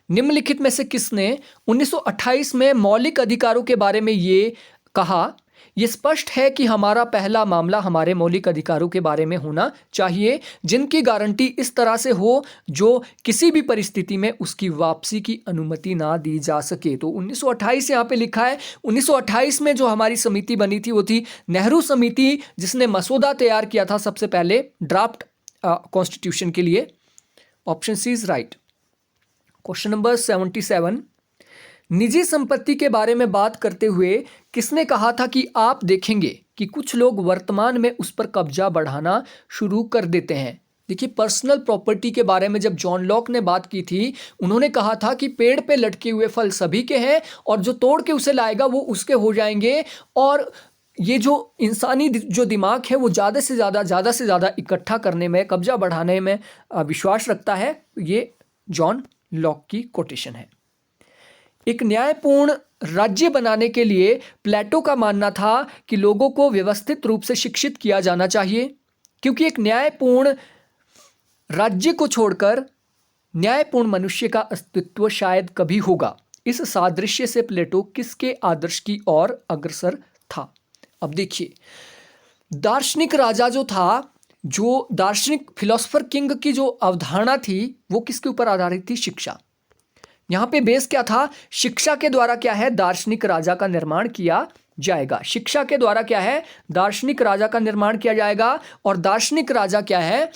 निम्नलिखित में से किसने 1928 में मौलिक अधिकारों के बारे में ये कहा? यह स्पष्ट है कि हमारा पहला मामला हमारे मौलिक अधिकारों के बारे में होना चाहिए, जिनकी गारंटी इस तरह से हो जो किसी भी परिस्थिति में उसकी वापसी की अनुमति ना दी जा सके। तो 1928 यहाँ पे लिखा है। 1928 में जो हमारी समिति बनी थी वो थी नेहरू समिति, जिसने मसौदा तैयार किया था सबसे पहले ड्राफ्ट कॉन्स्टिट्यूशन के लिए। Option C is right. Question number 77, निजी संपत्ति के बारे में बात करते हुए किसने कहा था कि आप देखेंगे कि कुछ लोग वर्तमान में उस पर कब्जा बढ़ाना शुरू कर देते हैं? देखिए, पर्सनल प्रॉपर्टी के बारे में जब जॉन लॉक ने बात की थी, उन्होंने कहा था कि पेड़ पे लटके हुए फल सभी के हैं और जो तोड़ के उसे लाएगा वो उसके हो जाएंगे। और ये जो इंसानी जो दिमाग है वो ज़्यादा से ज़्यादा इकट्ठा करने में, कब्जा बढ़ाने में विश्वास रखता है। ये जॉन लॉक की कोटेशन है। एक न्यायपूर्ण राज्य बनाने के लिए प्लेटो का मानना था कि लोगों को व्यवस्थित रूप से शिक्षित किया जाना चाहिए, क्योंकि एक न्यायपूर्ण राज्य को छोड़कर न्यायपूर्ण मनुष्य का अस्तित्व शायद कभी होगा। इस सादृश्य से प्लेटो किसके आदर्श की ओर अग्रसर था? अब देखिए, दार्शनिक राजा जो था, जो दार्शनिक फिलोसोफर किंग की जो अवधारणा थी वो किसके ऊपर आधारित थी? शिक्षा। यहां पे बेस क्या था? शिक्षा के द्वारा क्या है, दार्शनिक राजा का निर्माण किया जाएगा। शिक्षा के द्वारा क्या है, दार्शनिक राजा का निर्माण किया जाएगा। और दार्शनिक राजा क्या है,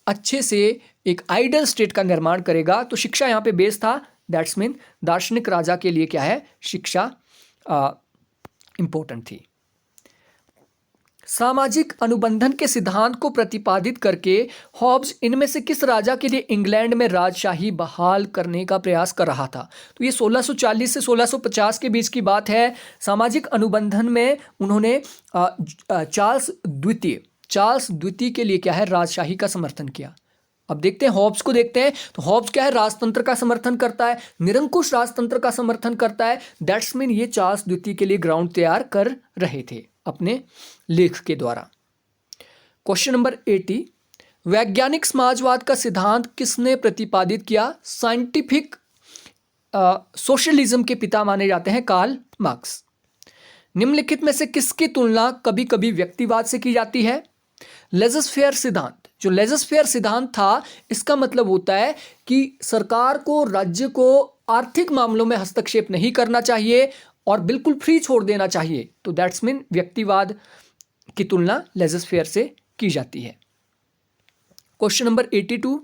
अच्छे से एक आइडियल स्टेट का निर्माण करेगा। तो शिक्षा यहां पे बेस था। दैट्स मीन दार्शनिक राजा के लिए क्या है, शिक्षा इंपॉर्टेंट थी। सामाजिक अनुबंधन के सिद्धांत को प्रतिपादित करके हॉब्स इनमें से किस राजा के लिए इंग्लैंड में राजशाही बहाल करने का प्रयास कर रहा था? तो ये 1640 से 1650 के बीच की बात है। सामाजिक अनुबंधन में उन्होंने चार्ल्स द्वितीय के लिए क्या है, राजशाही का समर्थन किया। अब देखते हैं हॉब्स को, देखते हैं। तो हॉब्स क्या है, राजतंत्र का समर्थन करता है, निरंकुश राजतंत्र का समर्थन करता है। दैट्स मीन ये चार्ल्स द्वितीय के लिए ग्राउंड तैयार कर रहे थे अपने लेख के द्वारा। क्वेश्चन नंबर 80, वैज्ञानिक समाजवाद का सिद्धांत किसने प्रतिपादित किया? साइंटिफिक सोशलिज्म के पिता माने जाते हैं कार्ल मार्क्स। निम्नलिखित में से किसकी तुलना कभी कभी व्यक्तिवाद से की जाती है? लेजर-फेयर सिद्धांत। जो लेजर-फेयर सिद्धांत था, इसका मतलब होता है कि सरकार को, राज्य को आर्थिक मामलों में हस्तक्षेप नहीं करना चाहिए और बिल्कुल फ्री छोड़ देना चाहिए। तो दैट्स मीन व्यक्तिवाद की तुलना लेजर-फेयर से की जाती है। क्वेश्चन नंबर 82,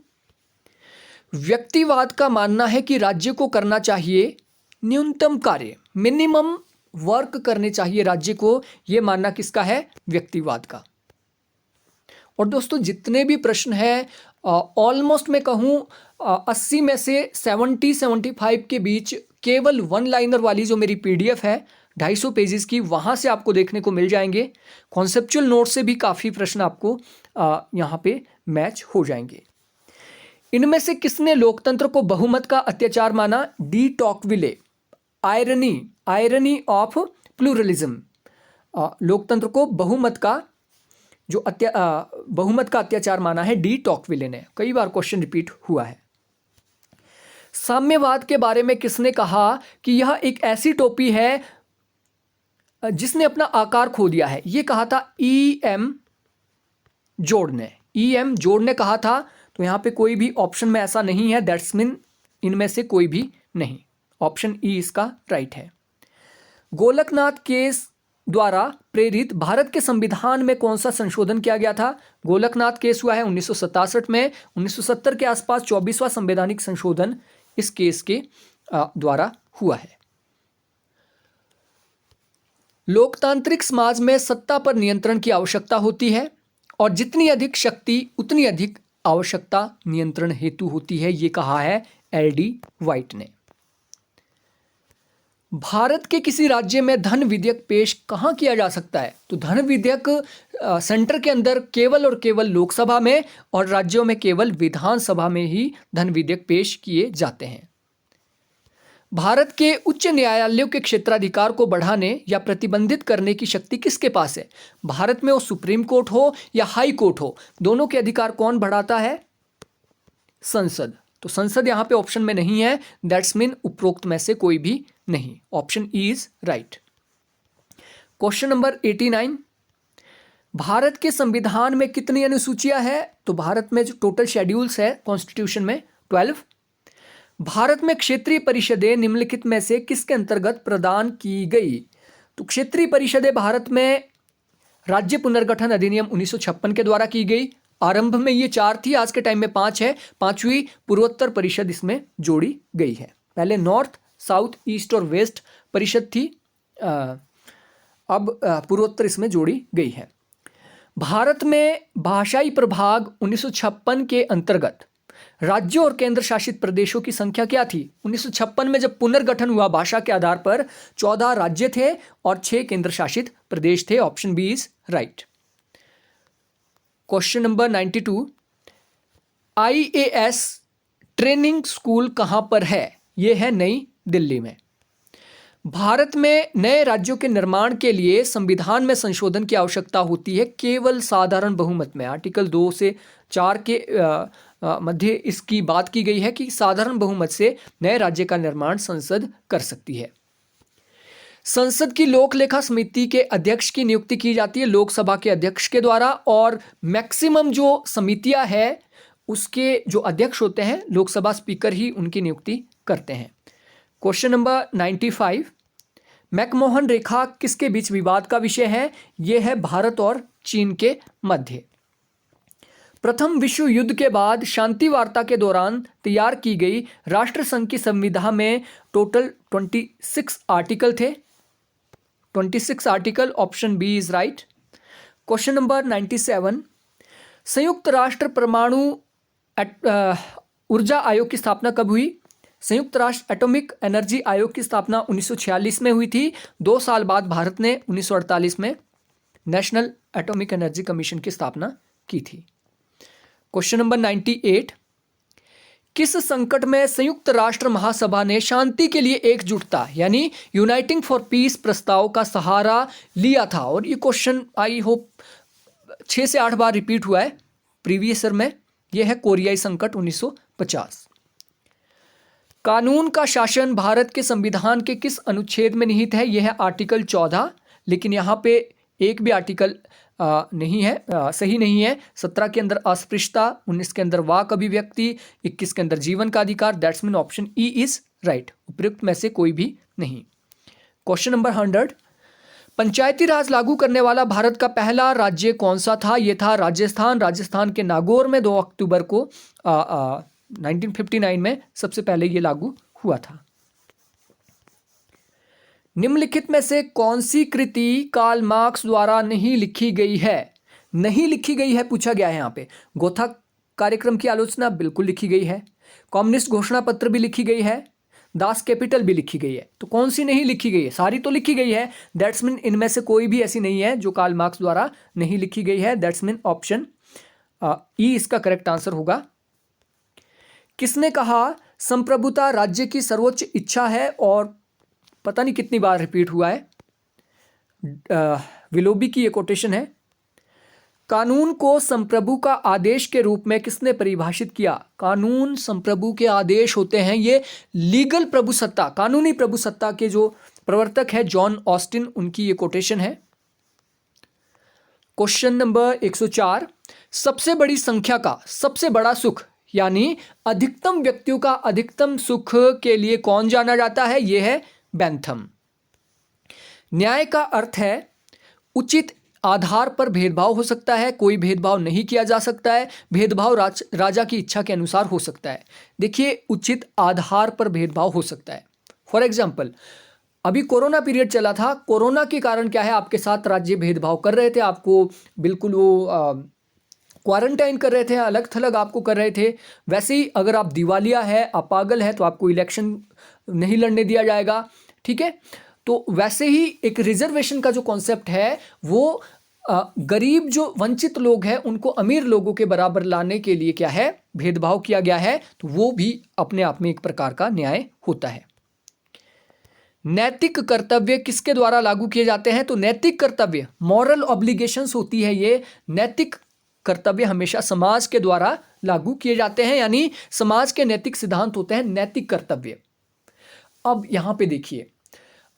व्यक्तिवाद का मानना है कि राज्य को करना चाहिए न्यूनतम कार्य, मिनिमम वर्क करने चाहिए राज्य को। यह मानना किसका है? व्यक्तिवाद का। और दोस्तों, जितने भी प्रश्न हैं ऑलमोस्ट मैं कहूँ 80 में से 70-75 के बीच केवल वन लाइनर वाली जो मेरी PDF है 250 पेजेस की, वहाँ से आपको देखने को मिल जाएंगे। कॉन्सेप्चुअल नोट से भी काफ़ी प्रश्न आपको यहाँ पे मैच हो जाएंगे। इनमें से किसने लोकतंत्र को बहुमत का अत्याचार माना? डी टॉकविले। Irony of pluralism. लोकतंत्र को बहुमत का अत्याचार माना है डी टॉकविले ने। कई बार क्वेश्चन रिपीट हुआ है। साम्यवाद के बारे में किसने कहा कि यह एक ऐसी टोपी है जिसने अपना आकार खो दिया है? यह कहा था E.M. जोड़ ने कहा था। तो यहां पे कोई भी ऑप्शन में ऐसा नहीं है। दैट्स मीन इनमें से कोई भी नहीं। ऑप्शन E इसका राइट है। गोलकनाथ केस द्वारा प्रेरित भारत के संविधान में कौन सा संशोधन किया गया था? गोलकनाथ केस हुआ है 1967 में। 1970 के आसपास 24वां संवैधानिक संशोधन इस केस के द्वारा हुआ है। लोकतांत्रिक समाज में सत्ता पर नियंत्रण की आवश्यकता होती है और जितनी अधिक शक्ति उतनी अधिक आवश्यकता नियंत्रण हेतु होती है, ये कहा है एल.डी. वाइट ने। भारत के किसी राज्य में धन विधेयक पेश कहाँ किया जा सकता है? तो धन विधेयक सेंटर के अंदर केवल और केवल लोकसभा में और राज्यों में केवल विधानसभा में ही धन विधेयक पेश किए जाते हैं। भारत के उच्च न्यायालयों के क्षेत्राधिकार को बढ़ाने या प्रतिबंधित करने की शक्ति किसके पास है? भारत में वो सुप्रीम कोर्ट हो या हाई कोर्ट हो, दोनों के अधिकार कौन बढ़ाता है? संसद। तो संसद यहां पे ऑप्शन में नहीं है, दैट्स मीन उपरोक्त में से कोई भी नहीं। Option E is right. Question number 89, Bharat के संविधान में कितनी अनुसूचियां हैं? तो भारत में जो टोटल शेड्यूल्स है कॉन्स्टिट्यूशन में 12। भारत में क्षेत्रीय परिषदें निम्नलिखित में से किसके अंतर्गत प्रदान की गई? तो क्षेत्रीय परिषदें भारत में राज्य पुनर्गठन अधिनियम 1956 के द्वारा की गई। आरंभ में ये 4 थी, आज के टाइम में 5 है। 5वीं पूर्वोत्तर परिषद इसमें जोड़ी गई है। पहले नॉर्थ, साउथ, ईस्ट और वेस्ट परिषद थी, अब पूर्वोत्तर इसमें जोड़ी गई है। भारत में भाषाई प्रभाग 1956 के अंतर्गत राज्यों और केंद्र शासित प्रदेशों की संख्या क्या थी? 1956 में जब पुनर्गठन हुआ भाषा के आधार पर 14 राज्य थे और 6 केंद्र शासित प्रदेश थे। Option B is right. Question number 92, IAS training school कहां पर है? यह है नई दिल्ली में। भारत में नए राज्यों के निर्माण के लिए संविधान में संशोधन की आवश्यकता होती है केवल साधारण बहुमत में। आर्टिकल 2 से 4 के मध्य इसकी बात की गई है कि साधारण बहुमत से नए राज्य का निर्माण संसद कर सकती है। संसद की लोक लेखा समिति के अध्यक्ष की नियुक्ति की जाती है लोकसभा के अध्यक्ष के द्वारा, और मैक्सिमम जो समितियां है उसके जो अध्यक्ष होते हैं लोकसभा स्पीकर ही उनकी नियुक्ति करते हैं। क्वेश्चन नंबर 95, मैकमोहन रेखा किसके बीच विवाद का विषय है? यह है भारत और चीन के मध्य। प्रथम विश्व युद्ध के बाद शांति वार्ता के दौरान तैयार की गई राष्ट्रसंघ की संविधान में टोटल 26 आर्टिकल थे। 26 article. Option B is right. Question number 97, संयुक्त राष्ट्र परमाणु ऊर्जा आयोग की स्थापना कब हुई? संयुक्त राष्ट्र एटॉमिक एनर्जी आयोग की स्थापना 1946 में हुई थी। 2 साल बाद भारत ने 1948 में नेशनल एटॉमिक एनर्जी कमीशन की स्थापना की थी। क्वेश्चन नंबर 98, किस संकट में संयुक्त राष्ट्र महासभा ने शांति के लिए एकजुटता यानी यूनाइटिंग फॉर पीस प्रस्ताव का सहारा लिया था? और ये क्वेश्चन आई होप 6 से 8 बार रिपीट हुआ है प्रीवियस ईयर में। यह है कोरियाई संकट 1950। कानून का शासन भारत के संविधान के किस अनुच्छेद में निहित है? यह है आर्टिकल 14, लेकिन यहाँ पे एक भी आर्टिकल नहीं है, सही नहीं है। 17 के अंदर अस्पृश्यता, 19 के अंदर वाक अभिव्यक्ति, 21 के अंदर जीवन का अधिकार। That's mean option E is right. उपयुक्त में से कोई भी नहीं। क्वेश्चन नंबर 100, पंचायती राज लागू करने वाला भारत का पहला राज्य कौन सा था? यह था राजस्थान। राजस्थान के नागौर में 2 अक्टूबर को 1959 में सबसे पहले ये लागू हुआ था। निम्नलिखित में से कौन सी कृति कार्ल मार्क्स द्वारा नहीं लिखी गई है? नहीं लिखी गई है पूछा गया है यहाँ पे। गोथा कार्यक्रम की आलोचना बिल्कुल लिखी गई है। कम्युनिस्ट घोषणा पत्र भी लिखी गई है। दास कैपिटल भी लिखी गई है। तो कौन सी नहीं लिखी गई है? सारी तो लिखी गई है। दैट्स मीन इनमें से कोई भी ऐसी नहीं है जो कार्ल मार्क्स द्वारा नहीं लिखी गई है। दैट्स मीन ऑप्शन ई इसका करेक्ट आंसर होगा। किसने कहा संप्रभुता राज्य की सर्वोच्च इच्छा है? और पता नहीं कितनी बार रिपीट हुआ है। विलोबी की ये कोटेशन है। कानून को संप्रभु का आदेश के रूप में किसने परिभाषित किया? कानून संप्रभु के आदेश होते हैं। ये लीगल प्रभुसत्ता, कानूनी प्रभुसत्ता के जो प्रवर्तक है जॉन ऑस्टिन, उनकी ये कोटेशन है। क्वेश्चन नंबर 104, सबसे बड़ी संख्या का सबसे बड़ा सुख यानी अधिकतम व्यक्तियों का अधिकतम सुख के लिए कौन जाना जाता है? यह है बेंथम। न्याय का अर्थ है उचित आधार पर भेदभाव हो सकता है, कोई भेदभाव नहीं किया जा सकता है। भेदभाव राजा की इच्छा के अनुसार हो सकता है। देखिए, उचित आधार पर भेदभाव हो सकता है। फॉर एग्जाम्पल, अभी कोरोना पीरियड चला था, कोरोना के कारण क्या है, आपके साथ राज्य भेदभाव कर रहे थे, आपको बिल्कुल वो क्वारंटाइन कर रहे थे, अलग थलग आपको कर रहे थे। वैसे ही अगर आप दिवालिया है, आप पागल है, तो आपको इलेक्शन नहीं लड़ने दिया जाएगा, ठीक है। तो वैसे ही एक रिजर्वेशन का जो कॉन्सेप्ट है वो गरीब जो वंचित लोग हैं उनको अमीर लोगों के बराबर लाने के लिए क्या है, भेदभाव किया गया है। तो वो भी अपने आप में एक प्रकार का न्याय होता है। नैतिक कर्तव्य किसके द्वारा लागू किए जाते हैं? तो नैतिक कर्तव्य, मॉरल ऑब्लिगेशंस होती है, ये नैतिक कर्तव्य हमेशा समाज के द्वारा लागू किए जाते हैं, यानी समाज के नैतिक सिद्धांत होते हैं नैतिक कर्तव्य। अब यहां पे देखिए,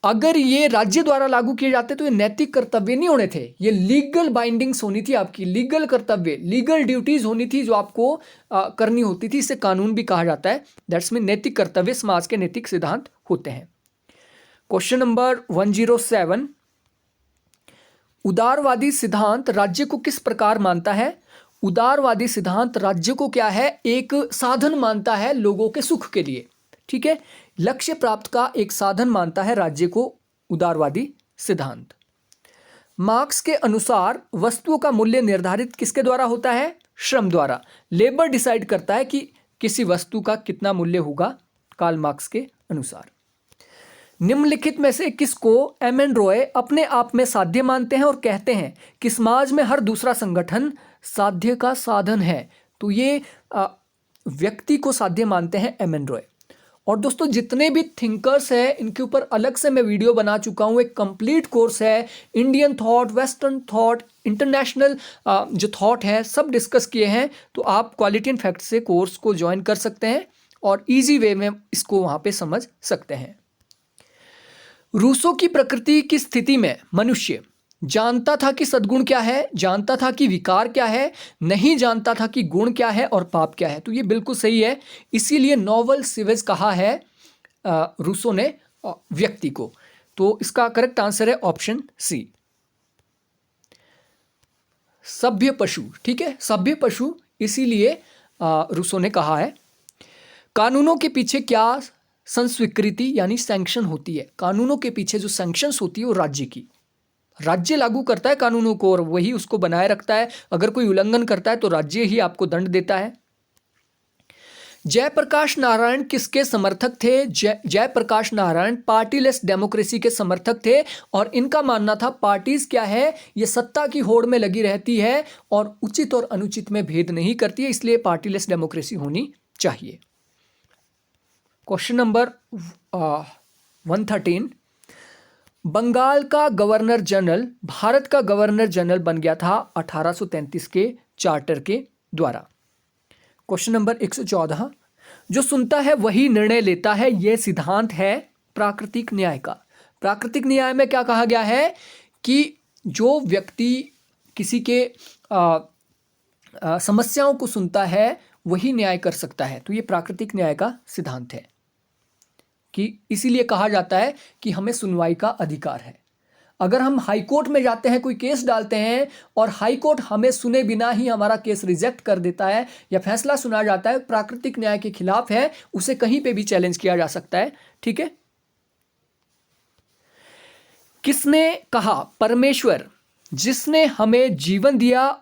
अगर ये राज्य द्वारा लागू किए जाते तो ये नैतिक कर्तव्य नहीं होने थे, ये लीगल बाइंडिंग्स होनी थी, आपकी लीगल कर्तव्य, लीगल ड्यूटीज होनी थी जो आपको करनी होती थी। इसे कानून भी कहा जाता है। दैट्स मीन नैतिक कर्तव्य समाज के नैतिक सिद्धांत होते हैं। क्वेश्चन नंबर 107, उदारवादी सिद्धांत राज्य को किस प्रकार मानता है? उदारवादी सिद्धांत राज्य को क्या है, एक साधन मानता है लोगों के सुख के लिए, ठीक है। लक्ष्य प्राप्त का एक साधन मानता है राज्य को उदारवादी सिद्धांत। मार्क्स के अनुसार वस्तुओं का मूल्य निर्धारित किसके द्वारा होता है? श्रम द्वारा। लेबर डिसाइड करता है कि किसी वस्तु का कितना मूल्य होगा, कार्ल मार्क्स के अनुसार। निम्नलिखित में से किसको एम.एन. रॉय अपने आप में साध्य मानते हैं और कहते हैं कि समाज में हर दूसरा संगठन साध्य का साधन है? तो ये व्यक्ति को साध्य मानते हैं एम.एन. रॉय। और दोस्तों जितने भी थिंकर्स हैं इनके ऊपर अलग से मैं वीडियो बना चुका हूँ, एक कंप्लीट कोर्स है, Indian thought, western thought, international जो थॉट है सब डिस्कस किए हैं। तो आप क्वालिटी एंड फैक्ट से कोर्स को ज्वाइन कर सकते हैं और इजी वे में इसको वहाँ पे समझ सकते हैं। रूसो की प्रकृति की स्थिति में मनुष्य जानता था कि सद्गुण क्या है, जानता था कि विकार क्या है, नहीं जानता था कि गुण क्या है और पाप क्या है। तो ये बिल्कुल सही है, इसीलिए नोवेल सिविज कहा है रूसो ने व्यक्ति को। तो इसका करेक्ट आंसर है ऑप्शन सी, सभ्य पशु, ठीक है, सभ्य पशु, इसीलिए रूसो ने कहा है। कानूनों के पीछे क्या संस्वीकृति यानी सैंक्शन होती है? कानूनों के पीछे जो सैंक्शंस होती है वो राज्य की, राज्य लागू करता है कानूनों को और वही उसको बनाए रखता है। अगर कोई उल्लंघन करता है तो राज्य ही आपको दंड देता है। जयप्रकाश नारायण किसके समर्थक थे? जयप्रकाश नारायण पार्टीलेस डेमोक्रेसी के समर्थक थे और इनका मानना था पार्टीज क्या है, ये सत्ता की होड़ में लगी रहती है और उचित और अनुचित में भेद नहीं करती है, इसलिए पार्टीलेस डेमोक्रेसी होनी चाहिए। क्वेश्चन नंबर 113, बंगाल का गवर्नर जनरल भारत का गवर्नर जनरल बन गया था 1833 के चार्टर के द्वारा। क्वेश्चन नंबर 114, जो सुनता है वही निर्णय लेता है, यह सिद्धांत है प्राकृतिक न्याय का। प्राकृतिक न्याय में क्या कहा गया है कि जो व्यक्ति किसी के समस्याओं को सुनता है वही न्याय कर सकता है। तो ये प्राकृतिक न्याय का सिद्धांत है कि इसीलिए कहा जाता है कि हमें सुनवाई का अधिकार है। अगर हम हाई कोर्ट में जाते हैं, कोई केस डालते हैं और हाई कोर्ट हमें सुने बिना ही हमारा केस रिजेक्ट कर देता है या फैसला सुना जाता है, प्राकृतिक न्याय के खिलाफ है, उसे कहीं पे भी चैलेंज किया जा सकता है, ठीक है। किसने कहा? परमेश्वर जिसने हमें जीवन दिया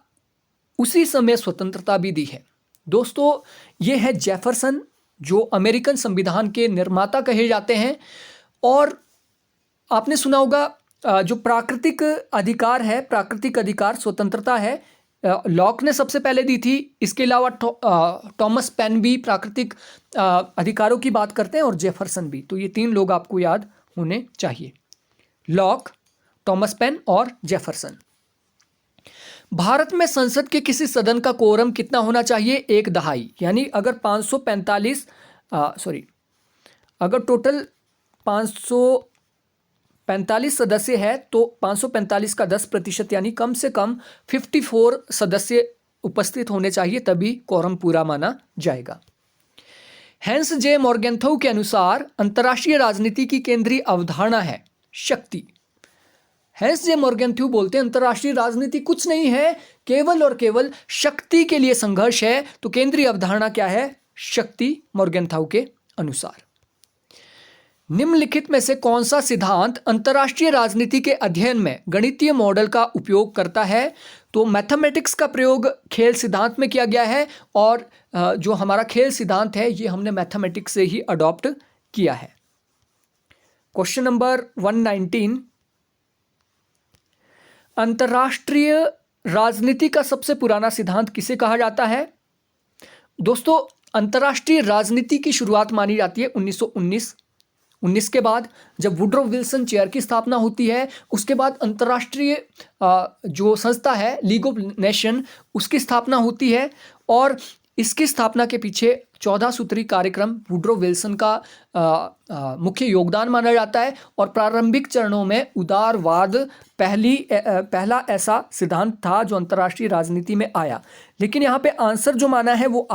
उसी समय स्वतंत्रता भी दी है। दोस्तों ये है जेफरसन, जो अमेरिकन संविधान के निर्माता कहे जाते हैं। और आपने सुना होगा जो प्राकृतिक अधिकार है, प्राकृतिक अधिकार स्वतंत्रता है, लॉक ने सबसे पहले दी थी। इसके अलावा थॉमस पेन भी प्राकृतिक अधिकारों की बात करते हैं और जेफरसन भी। तो ये तीन लोग आपको याद होने चाहिए, लॉक, थॉमस पेन और जेफरसन। भारत में संसद के किसी सदन का कोरम कितना होना चाहिए? 1/2, यानी अगर 545 अगर टोटल 545 सदस्य है तो 545 का 10% यानी कम से कम 54 सदस्य उपस्थित होने चाहिए, तभी कोरम पूरा माना जाएगा। हैंस जे मॉर्गेंथौ के अनुसार अंतर्राष्ट्रीय राजनीति की केंद्रीय अवधारणा है शक्ति। हैंस जे मॉर्गेंथौ बोलते हैं अंतर्राष्ट्रीय राजनीति कुछ नहीं है, केवल और केवल शक्ति के लिए संघर्ष है। तो केंद्रीय अवधारणा क्या है? शक्ति, मॉर्गेंथौ के अनुसार। निम्नलिखित में से कौन सा सिद्धांत अंतर्राष्ट्रीय राजनीति के अध्ययन में गणितीय मॉडल का उपयोग करता है? तो मैथमेटिक्स का प्रयोग खेल सिद्धांत में किया गया है और जो हमारा खेल सिद्धांत है ये हमने मैथमेटिक्स से ही अडॉप्ट किया है। क्वेश्चन नंबर 119, अंतर्राष्ट्रीय राजनीति का सबसे पुराना सिद्धांत किसे कहा जाता है? दोस्तों, अंतर्राष्ट्रीय राजनीति की शुरुआत मानी जाती है 1919 के बाद, जब वुड्रो विल्सन चेयर की स्थापना होती है। उसके बाद अंतर्राष्ट्रीय जो संस्था है लीग ऑफ नेशन, उसकी स्थापना होती है और इसकी स्थापना के पीछे 14 सूत्री कार्यक्रम वुड्रो विल्सन का मुख्य योगदान माना जाता है। और प्रारंभिक चरणों में उदारवाद पहला ऐसा सिद्धांत था जो अंतर्राष्ट्रीय राजनीति में आया। लेकिन यहाँ पे आंसर जो माना है वो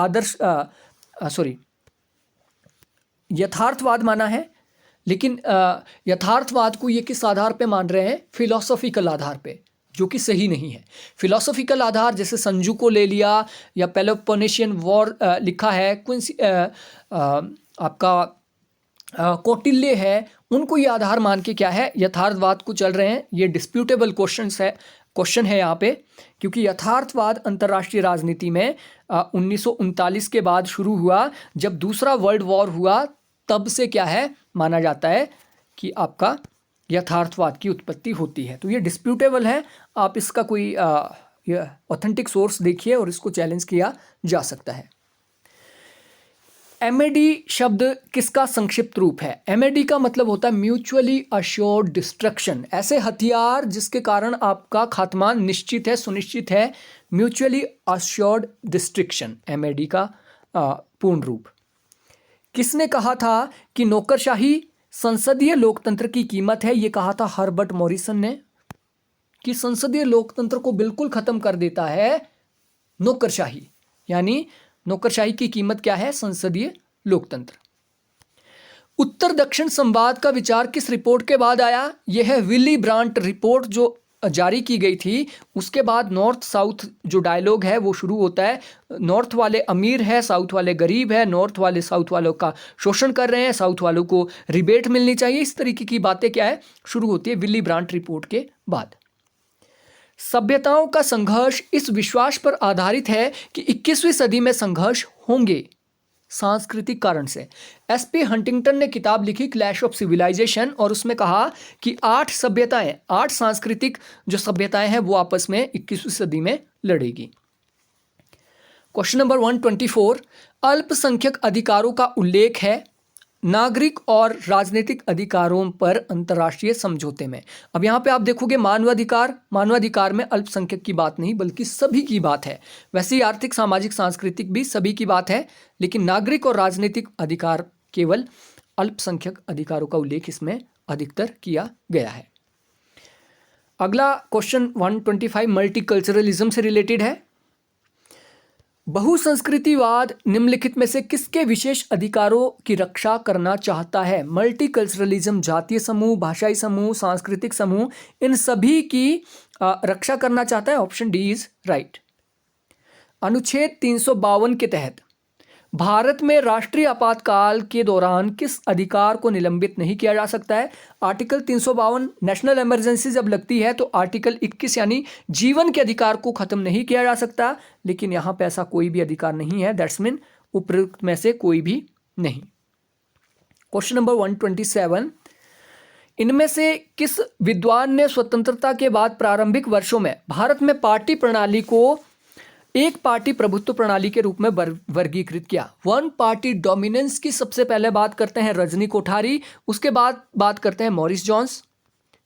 यथार्थवाद माना है। लेकिन यथार्थवाद को ये किस आधार पे मान रहे हैं? फिलोसॉफिकल आधार पे, जो कि सही नहीं है। फिलोसॉफिकल आधार जैसे संजू को ले लिया या पेलोपोनेशियन वॉर लिखा है, आपका कौटिल्य है, उनको ये आधार मान के क्या है यथार्थवाद को चल रहे हैं। ये डिस्प्यूटेबल क्वेश्चन है यहाँ पे, क्योंकि यथार्थवाद अंतर्राष्ट्रीय राजनीति में 1939 के बाद शुरू हुआ, जब दूसरा वर्ल्ड वॉर हुआ तब से क्या है माना जाता है कि आपका यथार्थवाद की उत्पत्ति होती है। तो ये डिस्प्यूटेबल है, आप इसका कोई ऑथेंटिक सोर्स देखिए और इसको चैलेंज किया जा सकता है। MAD शब्द किसका संक्षिप्त रूप है? MAD का मतलब होता है म्यूचुअली अश्योर्ड डिस्ट्रक्शन, ऐसे हथियार जिसके कारण आपका खात्मा निश्चित है, सुनिश्चित है। म्यूचुअली अश्योर्ड डिस्ट्रक्शन MAD का पूर्ण रूप। किसने कहा था कि नौकरशाही संसदीय लोकतंत्र की कीमत है? ये कहा था हर्बर्ट मॉरिसन ने, कि संसदीय लोकतंत्र को बिल्कुल खत्म कर देता है नौकरशाही, यानी नौकरशाही की कीमत क्या है? संसदीय लोकतंत्र। उत्तर दक्षिण संवाद का विचार किस रिपोर्ट के बाद आया? यह है विली ब्रांट रिपोर्ट जो जारी की गई थी। उसके बाद नॉर्थ साउथ जो डायलॉग है वो शुरू होता है। नॉर्थ वाले अमीर है, साउथ वाले गरीब है, नॉर्थ वाले साउथ वालों का शोषण कर रहे हैं, साउथ वालों को रिबेट मिलनी चाहिए, इस तरीके की बातें क्या है शुरू होती है विली ब्रांट रिपोर्ट के बाद। सभ्यताओं का संघर्ष इस विश्वास पर आधारित है कि 21वीं सदी में संघर्ष होंगे सांस्कृतिक कारण से। SP हंटिंगटन ने किताब लिखी क्लैश ऑफ सिविलाइजेशन और उसमें कहा कि 8 सांस्कृतिक जो सभ्यताएं हैं वो आपस में 21वीं सदी में लड़ेगी। क्वेश्चन नंबर 124, अल्पसंख्यक अधिकारों का उल्लेख है नागरिक और राजनीतिक अधिकारों पर अंतर्राष्ट्रीय समझौते में। अब यहाँ पे आप देखोगे मानवाधिकार में अल्पसंख्यक की बात नहीं बल्कि सभी की बात है। वैसे ही आर्थिक, सामाजिक, सांस्कृतिक भी सभी की बात है, लेकिन नागरिक और राजनीतिक अधिकार केवल अल्पसंख्यक अधिकारों का उल्लेख इसमें अधिकतर किया गया है। अगला क्वेश्चन 125 मल्टीकल्चरलिज्म से रिलेटेड है। बहुसंस्कृतिवाद निम्नलिखित में से किसके विशेष अधिकारों की रक्षा करना चाहता है? मल्टीकल्चरलिज्म जातीय समूह, भाषाई समूह, सांस्कृतिक समूह, इन सभी की रक्षा करना चाहता है। Option D is right. अनुच्छेद 352 के तहत भारत में राष्ट्रीय आपातकाल के दौरान किस अधिकार को निलंबित नहीं किया जा सकता है? आर्टिकल 352 नेशनल इमरजेंसी जब लगती है तो आर्टिकल 21 यानी जीवन के अधिकार को खत्म नहीं किया जा सकता, लेकिन यहां पे ऐसा कोई भी अधिकार नहीं है। दैट्स मीन उपयुक्त में से कोई भी नहीं। क्वेश्चन नंबर 127, इनमें से किस विद्वान ने स्वतंत्रता के बाद प्रारंभिक वर्षों में भारत में पार्टी प्रणाली को एक पार्टी प्रभुत्व प्रणाली के रूप में वर्गीकृत किया? वन पार्टी डोमिनेंस की सबसे पहले बात करते हैं रजनी कोठारी, उसके बाद बात करते हैं मॉरिस जॉन्स।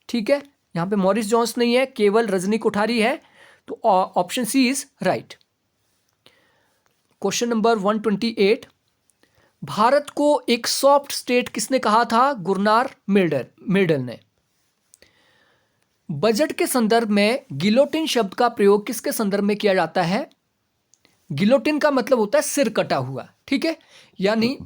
ठीक है, यहां पे मॉरिस जॉन्स नहीं है, केवल रजनी कोठारी है, तो option C is right. Question number 128, Bharat को एक सॉफ्ट स्टेट किसने कहा था? गुरनार मिल्टन ने। बजट के संदर्भ में गिलोटिन शब्द का प्रयोग किसके संदर्भ में किया जाता है? गिलोटिन का मतलब होता है सिर कटा हुआ। ठीक है, यानी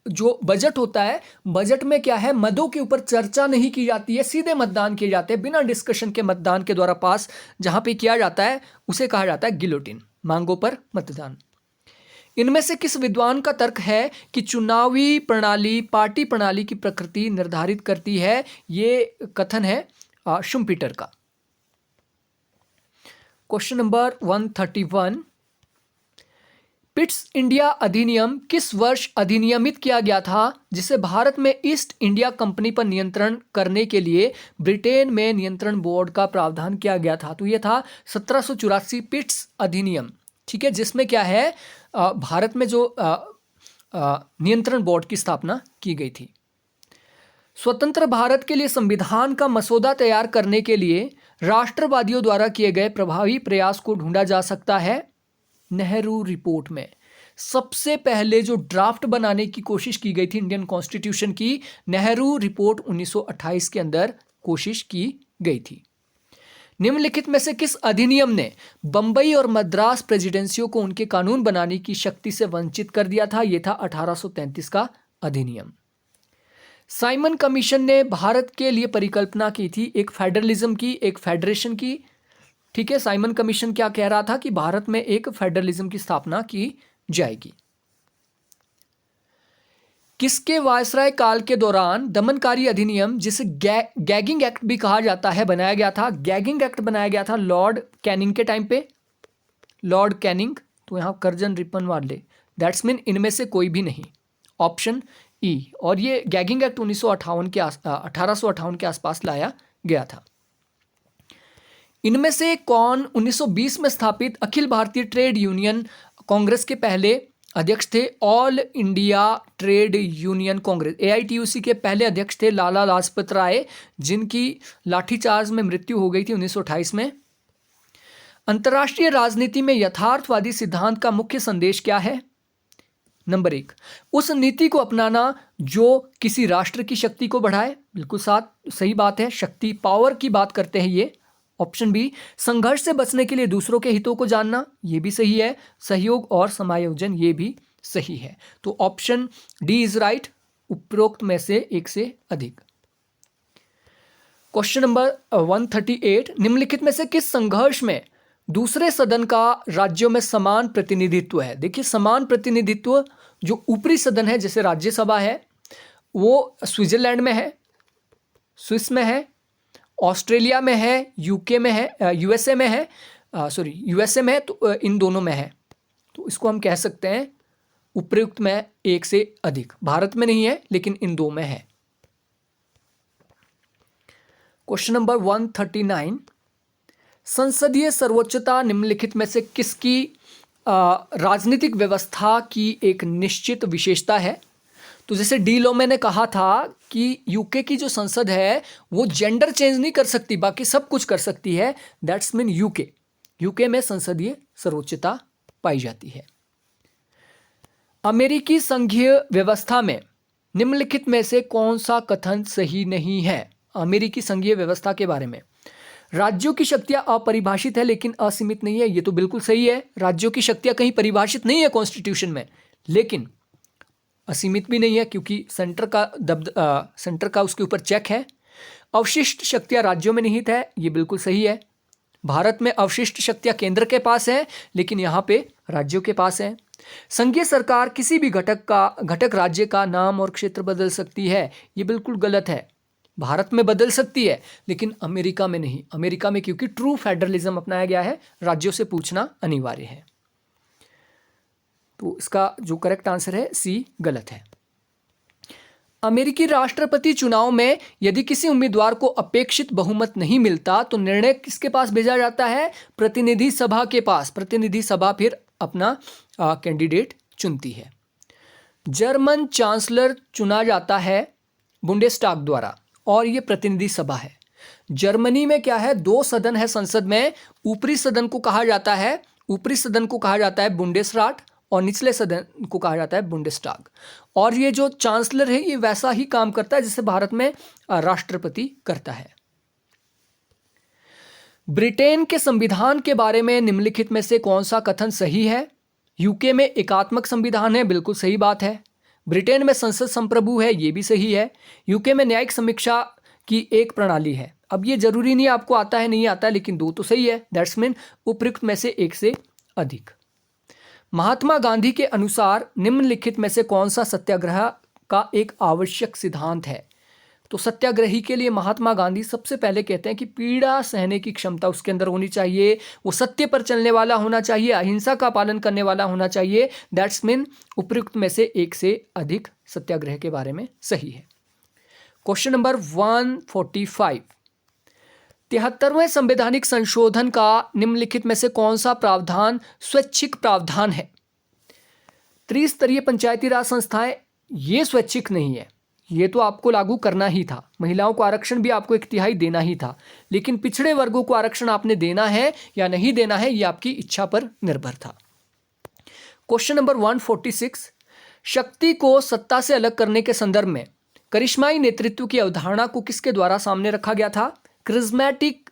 जो बजट होता है, बजट में क्या है, मदों के ऊपर चर्चा नहीं की जाती है, सीधे मतदान किए जाते हैं बिना डिस्कशन के, मतदान के द्वारा पास जहां पे किया जाता है उसे कहा जाता है गिलोटिन, मांगों पर मतदान। इनमें से किस विद्वान का तर्क है कि चुनावी प्रणाली पार्टी प्रणाली की प्रकृति निर्धारित करती है? ये कथन है शुम्पीटर का। क्वेश्चन नंबर 131, पिट्स इंडिया अधिनियम किस वर्ष अधिनियमित किया गया था, जिसे भारत में ईस्ट इंडिया कंपनी पर नियंत्रण करने के लिए ब्रिटेन में नियंत्रण बोर्ड का प्रावधान किया गया था? तो यह था 1784 पिट्स अधिनियम, ठीक है, जिसमें क्या है भारत में जो नियंत्रण बोर्ड की स्थापना की गई थी। स्वतंत्र भारत के लिए संविधान का मसौदा तैयार करने के लिए राष्ट्रवादियों द्वारा किए गए प्रभावी प्रयास को ढूंढा जा सकता है नेहरू रिपोर्ट में। सबसे पहले जो ड्राफ्ट बनाने की कोशिश की गई थी इंडियन कॉन्स्टिट्यूशन की, नेहरू रिपोर्ट 1928 के अंदर कोशिश की गई थी। निम्नलिखित में से किस अधिनियम ने बंबई और मद्रास प्रेसिडेंसियों को उनके कानून बनाने की शक्ति से वंचित कर दिया था? यह था 1833 का अधिनियम। साइमन कमीशन ने भारत के लिए परिकल्पना की थी एक फेडरलिज्म की, एक फेडरेशन की, ठीक है। साइमन कमीशन क्या कह रहा था कि भारत में एक फेडरलिज्म की स्थापना की जाएगी। किसके वायसराय काल के दौरान दमनकारी अधिनियम, जिसे गैगिंग एक्ट भी कहा जाता है, बनाया गया था? गैगिंग एक्ट बनाया गया था लॉर्ड कैनिंग के टाइम पे, लॉर्ड कैनिंग। तो यहां कर्जन रिपन वाले, दैट्स मीन इनमें से कोई भी नहीं, ऑप्शन ई। और ये गैगिंग एक्ट 1858 के आसपास लाया गया था। इनमें से कौन 1920 में स्थापित अखिल भारतीय ट्रेड यूनियन कांग्रेस के पहले अध्यक्ष थे? All India trade union Congress, AITUC के पहले अध्यक्ष थे लाला लाजपत राय, जिनकी लाठीचार्ज में मृत्यु हो गई थी 1928 में। अंतर्राष्ट्रीय राजनीति में यथार्थवादी सिद्धांत का मुख्य संदेश क्या है? नंबर 1, उस नीति को अपनाना जो किसी राष्ट्र की शक्ति को बढ़ाए। बिल्कुल सही बात है, शक्ति पावर की बात करते हैं ये। ऑप्शन बी, संघर्ष से बचने के लिए दूसरों के हितों को जानना, यह भी सही है। सहयोग और समायोजन, ये भी सही है। तो ऑप्शन डी इज राइट, उपरोक्त में से एक से अधिक। क्वेश्चन नंबर 138, निम्नलिखित में से किस संघर्ष में दूसरे सदन का राज्यों में समान प्रतिनिधित्व है? देखिए, समान प्रतिनिधित्व जो ऊपरी सदन है, जैसे राज्यसभा है, वो स्विट्जरलैंड में है, स्विस में है, ऑस्ट्रेलिया में है, यूके में है, यूएसए में है, यूएसए में है, तो इन दोनों में है। तो इसको हम कह सकते हैं उपयुक्त में एक से अधिक। भारत में नहीं है, लेकिन इन दो में है। क्वेश्चन नंबर 139, संसदीय सर्वोच्चता निम्नलिखित में से किसकी राजनीतिक व्यवस्था की एक निश्चित विशेषता है? तो जैसे डी लोमे ने कहा था कि यूके की जो संसद है वो जेंडर चेंज नहीं कर सकती, बाकी सब कुछ कर सकती है। दैट्स मीन यूके में संसदीय सर्वोच्चता पाई जाती है। अमेरिकी संघीय व्यवस्था में निम्नलिखित में से कौन सा कथन सही नहीं है? अमेरिकी संघीय व्यवस्था के बारे में, राज्यों की शक्तियां अपरिभाषित है लेकिन असीमित नहीं है। ये तो बिल्कुल सही है, राज्यों की शक्तियां कहीं परिभाषित नहीं है कॉन्स्टिट्यूशन में, लेकिन असीमित भी नहीं है, क्योंकि सेंटर का उसके ऊपर चेक है। अवशिष्ट शक्तियां राज्यों में निहित है, ये बिल्कुल सही है। भारत में अवशिष्ट शक्तियां केंद्र के पास है, लेकिन यहाँ पे राज्यों के पास है। संघीय सरकार किसी भी घटक राज्य का नाम और क्षेत्र बदल सकती है, ये बिल्कुल गलत है। भारत में बदल सकती है, लेकिन अमेरिका में नहीं। अमेरिका में क्योंकि ट्रू फेडरलिज्म अपनाया गया है, राज्यों से पूछना अनिवार्य है। तो इसका जो करेक्ट आंसर है सी गलत है। अमेरिकी राष्ट्रपति चुनाव में यदि किसी उम्मीदवार को अपेक्षित बहुमत नहीं मिलता तो निर्णय किसके पास भेजा जाता है? प्रतिनिधि सभा के पास। प्रतिनिधि सभा फिर अपना कैंडिडेट चुनती है। जर्मन चांसलर चुना जाता है बुंडेस्टाग द्वारा, और ये प्रतिनिधि सभा है। जर्मनी में क्या है, 2 सदन है संसद में। ऊपरी सदन को कहा जाता है बुंडेसराट, और निचले सदन को कहा जाता है बुंडेस्टाग। और ये जो चांसलर है ये वैसा ही काम करता है जैसे भारत में राष्ट्रपति करता है। ब्रिटेन के संविधान के बारे में निम्नलिखित में से कौन सा कथन सही है? यूके में एकात्मक संविधान है, बिल्कुल सही बात है। ब्रिटेन में संसद संप्रभु है, ये भी सही है। यूके में न्यायिक समीक्षा की एक प्रणाली है। अब ये जरूरी नहीं आपको आता है नहीं आता है, लेकिन 2 तो सही है। दैट्स मीन उपयुक्त में से एक से अधिक। महात्मा गांधी के अनुसार निम्नलिखित में से कौन सा सत्याग्रह का एक आवश्यक सिद्धांत है? तो सत्याग्रही के लिए महात्मा गांधी सबसे पहले कहते हैं कि पीड़ा सहने की क्षमता उसके अंदर होनी चाहिए, वो सत्य पर चलने वाला होना चाहिए, अहिंसा का पालन करने वाला होना चाहिए। दैट्स मीन उपयुक्त में से एक से अधिक सत्याग्रह के बारे में सही है। क्वेश्चन नंबर 145, 73वें संवैधानिक संशोधन का निम्नलिखित में से कौन सा प्रावधान स्वैच्छिक प्रावधान है? त्रिस्तरीय पंचायती राज संस्थाएं, ये स्वैच्छिक नहीं है, ये तो आपको लागू करना ही था। महिलाओं को आरक्षण भी आपको 1/3 देना ही था, लेकिन पिछड़े वर्गों को आरक्षण आपने देना है या नहीं देना है, ये आपकी इच्छा पर निर्भर था। क्वेश्चन नंबर 146, शक्ति को सत्ता से अलग करने के संदर्भ में करिश्माई नेतृत्व की अवधारणा को किसके द्वारा सामने रखा गया था? क्रिज्मेटिक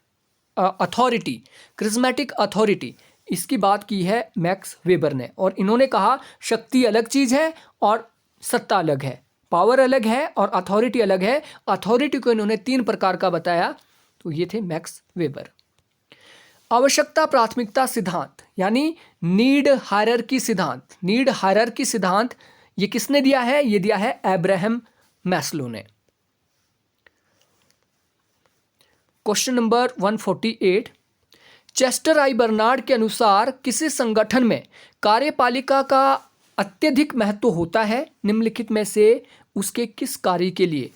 अथॉरिटी, इसकी बात की है मैक्स वेबर ने, और इन्होंने कहा शक्ति अलग चीज है और सत्ता अलग है, पावर अलग है और अथॉरिटी अलग है। अथॉरिटी को इन्होंने 3 प्रकार का बताया, तो ये थे मैक्स वेबर। आवश्यकता प्राथमिकता सिद्धांत यानी नीड हायरार्की सिद्धांत, ये किसने दिया है? ये दिया है अब्राहम मैस्लो ने। क्वेश्चन नंबर 148, चेस्टर आई बर्नार्ड के अनुसार किसी संगठन में कार्यपालिका का अत्यधिक महत्व होता है? निम्नलिखित में से उसके किस कार्य के लिए?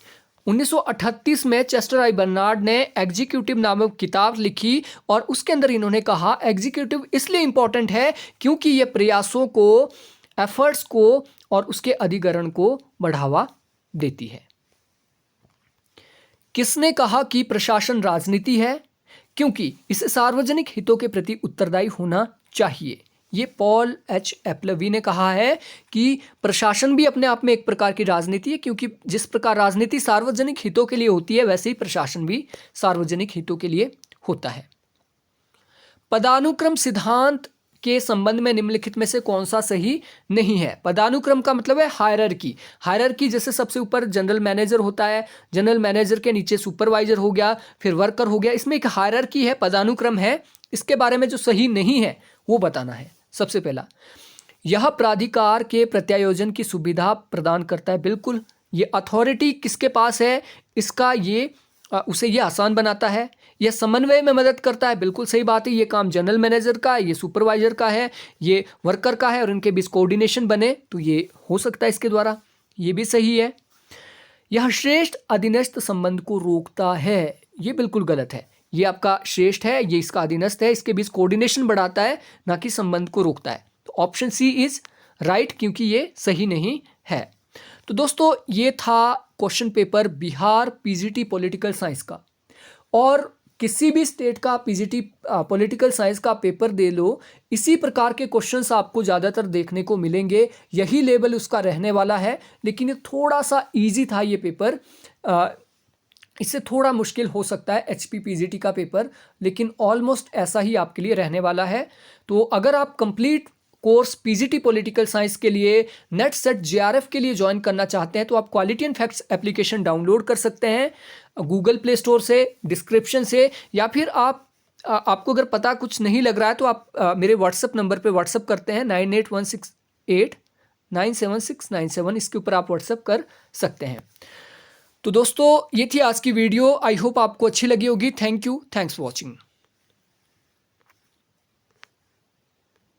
1938 में चेस्टर आई बर्नार्ड ने एग्जीक्यूटिव नामक किताब लिखी और उसके अंदर इन्होंने कहा एग्जीक्यूटिव इसलिए इंपॉर्टेंट है क्योंकि यह प्रयासों को, एफर्ट्स को और उसके अधिग्रहण को बढ़ावा देती है। किसने कहा कि प्रशासन राजनीति है? क्योंकि इसे सार्वजनिक हितों के प्रति उत्तरदायी होना चाहिए। ये पॉल एच एप्लवी ने कहा है कि प्रशासन भी अपने आप में एक प्रकार की राजनीति है, क्योंकि जिस प्रकार राजनीति सार्वजनिक हितों के लिए होती है वैसे ही प्रशासन भी सार्वजनिक हितों के लिए होता है। पदानुक्रम सिद्धांत के संबंध में निम्नलिखित में से कौन सा सही नहीं है? पदानुक्रम का मतलब है हायरार्की, जैसे सबसे ऊपर जनरल मैनेजर होता है, जनरल मैनेजर के नीचे सुपरवाइजर हो गया, फिर वर्कर हो गया, इसमें एक हायरार्की है, पदानुक्रम है। इसके बारे में जो सही नहीं है वो बताना है। सबसे पहला, यह प्राधिकार के प्रत्यायोजन की सुविधा प्रदान करता है, बिल्कुल। ये अथॉरिटी किसके पास है, इसका ये उसे ये आसान बनाता है। यह समन्वय में मदद करता है, बिल्कुल सही बात है। ये काम जनरल मैनेजर का, ये सुपरवाइजर का है, ये वर्कर का है, और इनके बीच कोऑर्डिनेशन बने तो ये हो सकता है इसके द्वारा, ये भी सही है। यह श्रेष्ठ अधीनस्थ संबंध को रोकता है, ये बिल्कुल गलत है। ये आपका श्रेष्ठ है, ये इसका अधीनस्थ है, इसके बीच कोऑर्डिनेशन बढ़ाता है, ना कि संबंध को रोकता है। तो ऑप्शन सी इज राइट, क्योंकि ये सही नहीं है। तो दोस्तों ये था question paper Bihar PGT political science का। और किसी भी स्टेट का पीजीटी पॉलिटिकल साइंस का पेपर दे लो, इसी प्रकार के क्वेश्चंस आपको ज़्यादातर देखने को मिलेंगे, यही लेवल उसका रहने वाला है। लेकिन ये थोड़ा सा इजी था ये पेपर, इससे थोड़ा मुश्किल हो सकता है एचपी पीजीटी का पेपर, लेकिन ऑलमोस्ट ऐसा ही आपके लिए रहने वाला है। तो अगर आप complete course PGT political science के लिए नेट सेट जेआरएफ के लिए ज्वाइन करना चाहते हैं तो आप quality and facts application download कर सकते हैं गूगल प्ले स्टोर से, डिस्क्रिप्शन से, या फिर आपको अगर पता कुछ नहीं लग रहा है तो आप मेरे व्हाट्सएप नंबर पे व्हाट्सएप करते हैं 9816897697, इसके ऊपर आप व्हाट्सएप कर सकते हैं। तो दोस्तों ये थी आज की वीडियो, आई होप आपको अच्छी लगी होगी। Thank you, thanks for watching.